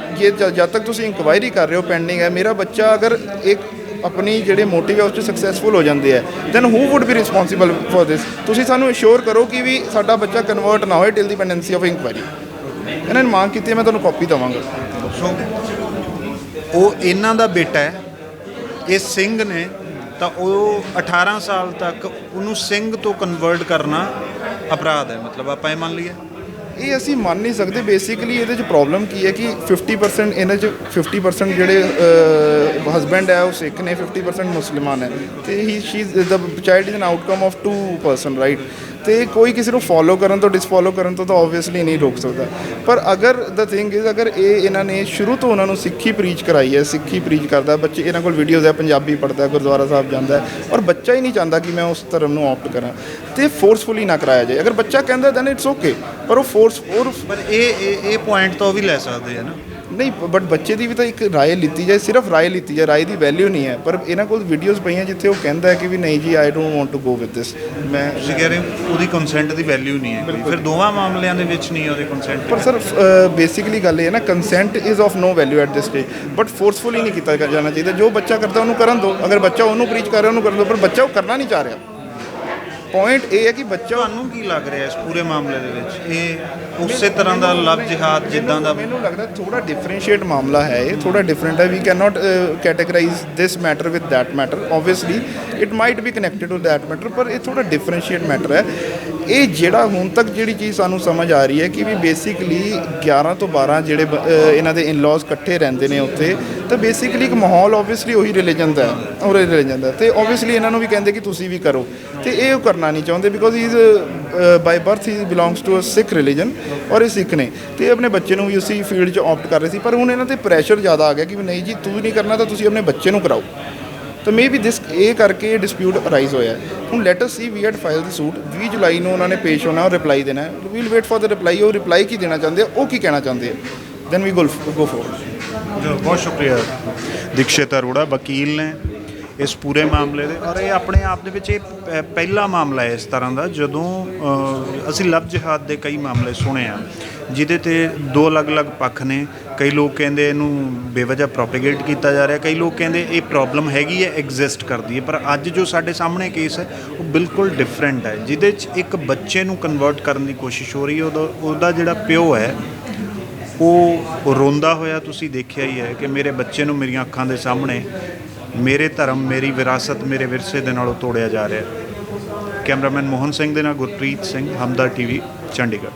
S3: ਜਦ ਤੱਕ ਤੁਸੀਂ ਇਨਕੁਆਇਰੀ ਕਰ ਰਹੇ ਹੋ ਪੈਂਡਿੰਗ ਹੈ, ਮੇਰਾ ਬੱਚਾ ਅਗਰ ਇੱਕ ਆਪਣੀ ਜਿਹੜੇ ਮੋਟਿਵ ਹੈ ਉਸ 'ਚ ਸਕਸੈਸਫੁਲ ਹੋ ਜਾਂਦੇ ਹੈ, then who would be responsible for this. ਤੁਸੀਂ ਸਾਨੂੰ ਅਸ਼ੋਰ ਕਰੋ ਕਿ ਵੀ ਸਾਡਾ ਬੱਚਾ ਕਨਵਰਟ ਨਾ ਹੋਏ till the pendency of inquiry. ਇਹਨਾਂ ਨੇ ਮੰਗ ਕੀਤੀ ਹੈ, ਮੈਂ ਤੁਹਾਨੂੰ ਕਾਪੀ ਦੇਵਾਂਗਾ।
S2: ਸੋ ਉਹ ਇਹਨਾਂ ਦਾ ਬੇਟਾ ਹੈ, ਇਹ ਸਿੰਘ ਨੇ ਤਾਂ ਉਹ 18 ਸਾਲ ਤੱਕ ਉਹਨੂੰ ਸਿੰਘ ਤੋਂ ਕਨਵਰਟ ਕਰਨਾ ਅਪਰਾਧ ਹੈ, ਮਤਲਬ ਆਪਾਂ ਇਹ ਮੰਨ ਲਈਏ।
S3: ਇਹ ਅਸੀਂ ਮੰਨ ਨਹੀਂ ਸਕਦੇ। ਬੇਸਿਕਲੀ ਇਹਦੇ 'ਚ ਪ੍ਰੋਬਲਮ ਕੀ ਹੈ ਕਿ 50% ਇਹਨਾਂ 'ਚ 50% ਜਿਹੜੇ ਹਸਬੈਂਡ ਹੈ ਉਹ ਸਿੱਖ ਨੇ, 50% ਮੁਸਲਮਾਨ ਹੈ, ਤੇ she the child is an outcome of 2 person, right. ਤੇ ਕੋਈ ਕਿਸੇ ਨੂੰ ਫੋਲੋ ਕਰਨ ਤੋਂ ਡਿਸਫੋਲੋ ਕਰਨ ਤੋਂ ਤਾਂ ਓਬਵੀਅਸਲੀ ਨਹੀਂ ਰੋਕ ਸਕਦਾ। ਪਰ ਅਗਰ ਦ ਥਿੰਗ ਇਜ਼, ਅਗਰ ਇਹਨਾਂ ਨੇ ਸ਼ੁਰੂ ਤੋਂ ਉਹਨਾਂ ਨੂੰ ਸਿੱਖੀ ਪ੍ਰੀਚ ਕਰਾਈ ਹੈ, ਸਿੱਖੀ ਪ੍ਰੀਚ ਕਰਦਾ ਬੱਚੇ, ਇਹਨਾਂ ਕੋਲ ਵੀਡੀਓਜ਼ ਹੈ, ਪੰਜਾਬੀ ਪੜ੍ਹਦਾ, ਗੁਰਦੁਆਰਾ ਸਾਹਿਬ ਜਾਂਦਾ, ਔਰ ਬੱਚਾ ਹੀ ਨਹੀਂ ਚਾਹੁੰਦਾ ਕਿ ਮੈਂ ਉਸ ਧਰਮ ਨੂੰ ਆਪਟ ਕਰਾਂ, ਤੇ ਫੋਰਸਫੁਲੀ ਨਾ ਕਰਾਇਆ ਜਾਏ। ਅਗਰ ਬੱਚਾ ਕਹਿੰਦਾ ਦੈਨ ਇਟਸ ਓਕੇ, ਪਰ ਉਹ
S2: ਪਰ ਇਹ ਪੁਆਇੰਟ ਤਾਂ ਉਹ ਵੀ ਲੈ ਸਕਦੇ ਆ ਨਾ।
S3: ਨਹੀਂ, ਬਟ ਬੱਚੇ ਦੀ ਵੀ ਤਾਂ ਇੱਕ ਰਾਏ ਲਿੱਤੀ ਜਾਏ, ਸਿਰਫ ਰਾਏ ਲਿੱਤੀ ਜਾਏ, ਰਾਏ ਦੀ ਵੈਲਿਊ ਨਹੀਂ ਹੈ। ਪਰ ਇਹਨਾਂ ਕੋਲ ਵੀਡੀਓਜ਼ ਪਈਆਂ ਜਿੱਥੇ ਉਹ ਕਹਿੰਦਾ ਹੈ ਕਿ ਵੀ ਨਹੀਂ ਜੀ, I don't want to go with this. ਮੈਂ
S2: ਤੁਸੀਂ ਕਹਿ ਰਹੇ ਹੋ ਉਹਦੀ ਕੰਸੈਂਟ ਦੀ ਵੈਲਿਊ ਨਹੀਂ ਹੈ, ਫਿਰ ਦੋਵਾਂ ਮਾਮਲਿਆਂ ਦੇ ਵਿੱਚ ਨਹੀਂ ਉਹਦੇ ਕੰਸੈਂਟ।
S3: ਪਰ ਸਰ ਬੇਸਿਕਲੀ ਗੱਲ ਇਹ ਹੈ ਨਾ, consent is of no value at this stage, but forcefully ਨਹੀਂ ਕੀਤਾ ਜਾਣਾ ਚਾਹੀਦਾ। ਜੋ ਬੱਚਾ ਕਰਦਾ ਉਹਨੂੰ ਕਰਨ ਦਿਓ, ਅਗਰ ਬੱਚਾ ਉਹਨੂੰ ਪ੍ਰੀਚ ਕਰ ਰਿਹਾ ਉਹਨੂੰ ਕਰਨ ਦਿਓ, ਪਰ ਬੱਚਾ ਉਹ ਕਰਨਾ ਨਹੀਂ ਚਾਹ ਰਿਹਾ। ਪੁਆਇੰਟ ਇਹ ਹੈ ਕਿ ਬੱਚਾ,
S2: ਤੁਹਾਨੂੰ ਕੀ ਲੱਗ ਰਿਹਾ ਇਸ ਪੂਰੇ ਮਾਮਲੇ ਦੇ ਵਿੱਚ, ਇਹ ਉਸੇ ਤਰ੍ਹਾਂ ਦਾ ਲਵ ਜਿਹਾਦ ਜਿੱਦਾਂ ਦਾ?
S3: ਮੈਨੂੰ ਲੱਗਦਾ ਥੋੜਾ ਡਿਫਰੈਂਸ਼ੀਏਟ ਮਾਮਲਾ ਹੈ, ਇਹ ਥੋੜਾ ਡਿਫਰੈਂਟ ਹੈ। We can not categorise this matter with that matter. Obviously it might be connected to that matter, ਪਰ ਇਹ ਥੋੜਾ ਡਿਫਰੈਂਸ਼ੀਏਟ ਮੈਟਰ ਹੈ। ਇਹ ਜਿਹੜਾ ਹੁਣ ਤੱਕ ਜਿਹੜੀ ਚੀਜ਼ ਸਾਨੂੰ ਸਮਝ ਆ ਰਹੀ ਹੈ ਕਿ ਵੀ ਬੇਸਿਕਲੀ 11 ਤੋਂ 12 ਜਿਹੜੇ ਇਹਨਾਂ ਦੇ ਇਨ-ਲॉज ਇਕੱਠੇ ਰਹਿੰਦੇ ਨੇ ਉੱਥੇ, ਤਾਂ ਬੇਸਿਕਲੀ ਇੱਕ ਮਾਹੌਲ ਓਬਵੀਅਸਲੀ ਉਹੀ ਰਿਲੀਜਨ ਦਾ ਹੈ, ਉਹ ਰਿਲੀਜਨ ਦਾ, ਤੇ ਓਬਵੀਅਸਲੀ ਇਹਨਾਂ ਨੂੰ ਵੀ ਕਹਿੰਦੇ ਕਿ ਤੁਸੀਂ ਵੀ ਕਰੋ, ਤੇ ਇਹ ਉਹ ਕਰਨਾ ਨਹੀਂ ਚਾਹੁੰਦੇ because he is by birth he belongs to a Sikh religion, ਔਰ ਇਹ ਸਿੱਖ ਨੇ, ਤੇ ਆਪਣੇ ਬੱਚੇ ਨੂੰ ਵੀ ਉਸੇ ਫੀਲਡ 'ਚ ਆਪਟ ਕਰ ਰਹੇ ਸੀ। ਪਰ ਹੁਣ ਇਹਨਾਂ 'ਤੇ ਪ੍ਰੈਸ਼ਰ ਜ਼ਿਆਦਾ ਆ ਗਿਆ ਕਿ ਵੀ ਨਹੀਂ ਜੀ, ਤੂੰ ਨਹੀਂ ਕਰਨਾ ਤਾਂ ਤੁਸੀਂ ਆਪਣੇ ਬੱਚੇ ਨੂੰ ਕਰਾਓ। ਤਾਂ ਮੇ ਬੀ ਦਿਸ ਇਹ ਕਰਕੇ ਡਿਸਪਿਊਟ ਅਰਾਈਜ਼ ਹੋਇਆ। ਹੁਣ let us see, we had file the suit, 20 ਜੁਲਾਈ ਨੂੰ ਉਹਨਾਂ ਨੇ ਪੇਸ਼ ਹੋਣਾ ਔਰ ਰਿਪਲਾਈ ਦੇਣਾ ਹੈ। We'll wait for the reply. ਉਹ ਰਿਪਲਾਈ ਕੀ ਦੇਣਾ ਚਾਹੁੰਦੇ ਆ, ਉਹ ਕੀ ਕਹਿਣਾ ਚਾਹੁੰਦੇ ਆ, ਦੈਨ ਵੀ ਗੋ ਫੋਰਵਰਡ।
S2: ਬਹੁਤ ਸ਼ੁਕਰੀਆ। ਦੀਕਸ਼ਿਤ ਅਰੋੜਾ ਵਕੀਲ ਨੇ ਇਸ ਪੂਰੇ ਮਾਮਲੇ ਦੇ, ਔਰ ਇਹ ਆਪਣੇ ਆਪ ਦੇ ਵਿੱਚ ਇਹ ਪਹਿਲਾ ਮਾਮਲਾ ਹੈ ਇਸ ਤਰ੍ਹਾਂ ਦਾ ਜਦੋਂ ਅਸੀਂ ਲਵ ਜਿਹਾਦ ਦੇ ਕਈ ਮਾਮਲੇ ਸੁਣੇ ਆ ਜਿਹਦੇ 'ਤੇ 2 ਅਲੱਗ-ਅਲੱਗ ਪੱਖ ਨੇ। ਕਈ ਲੋਕ ਕਹਿੰਦੇ ਇਹਨੂੰ ਬੇਵਜ੍ਹਾ ਪ੍ਰੋਪੇਗੇਟ ਕੀਤਾ ਜਾ ਰਿਹਾ, ਕਈ ਲੋਕ ਕਹਿੰਦੇ ਇਹ ਪ੍ਰੋਬਲਮ ਹੈਗੀ ਹੈ, ਐਗਜ਼ਿਸਟ ਕਰਦੀ ਹੈ। ਪਰ ਅੱਜ ਜੋ ਸਾਡੇ ਸਾਹਮਣੇ ਕੇਸ ਹੈ ਉਹ ਬਿਲਕੁਲ ਡਿਫਰੈਂਟ ਹੈ, ਜਿਹਦੇ 'ਚ ਇੱਕ ਬੱਚੇ ਨੂੰ ਕਨਵਰਟ ਕਰਨ ਦੀ ਕੋਸ਼ਿਸ਼ ਹੋ ਰਹੀ ਹੈ। ਉਹਦਾ ਜਿਹੜਾ ਪਿਓ ਹੈ ਉਹ ਰੋਂਦਾ ਹੋਇਆ ਤੁਸੀਂ ਦੇਖਿਆ ਹੀ ਹੈ ਕਿ ਮੇਰੇ ਬੱਚੇ ਨੂੰ ਮੇਰੀਆਂ ਅੱਖਾਂ ਦੇ ਸਾਹਮਣੇ ਮੇਰੇ ਧਰਮ, ਮੇਰੀ ਵਿਰਾਸਤ, ਮੇਰੇ ਵਿਰਸੇ ਦੇ ਨਾਲੋਂ ਤੋੜਿਆ ਜਾ ਰਿਹਾ। ਕੈਮਰਾਮੈਨ ਮੋਹਨ ਸਿੰਘ ਦੇ ਨਾਲ ਗੁਰਪ੍ਰੀਤ ਸਿੰਘ, ਹਮਦਰ ਟੀਵੀ, ਚੰਡੀਗੜ੍ਹ।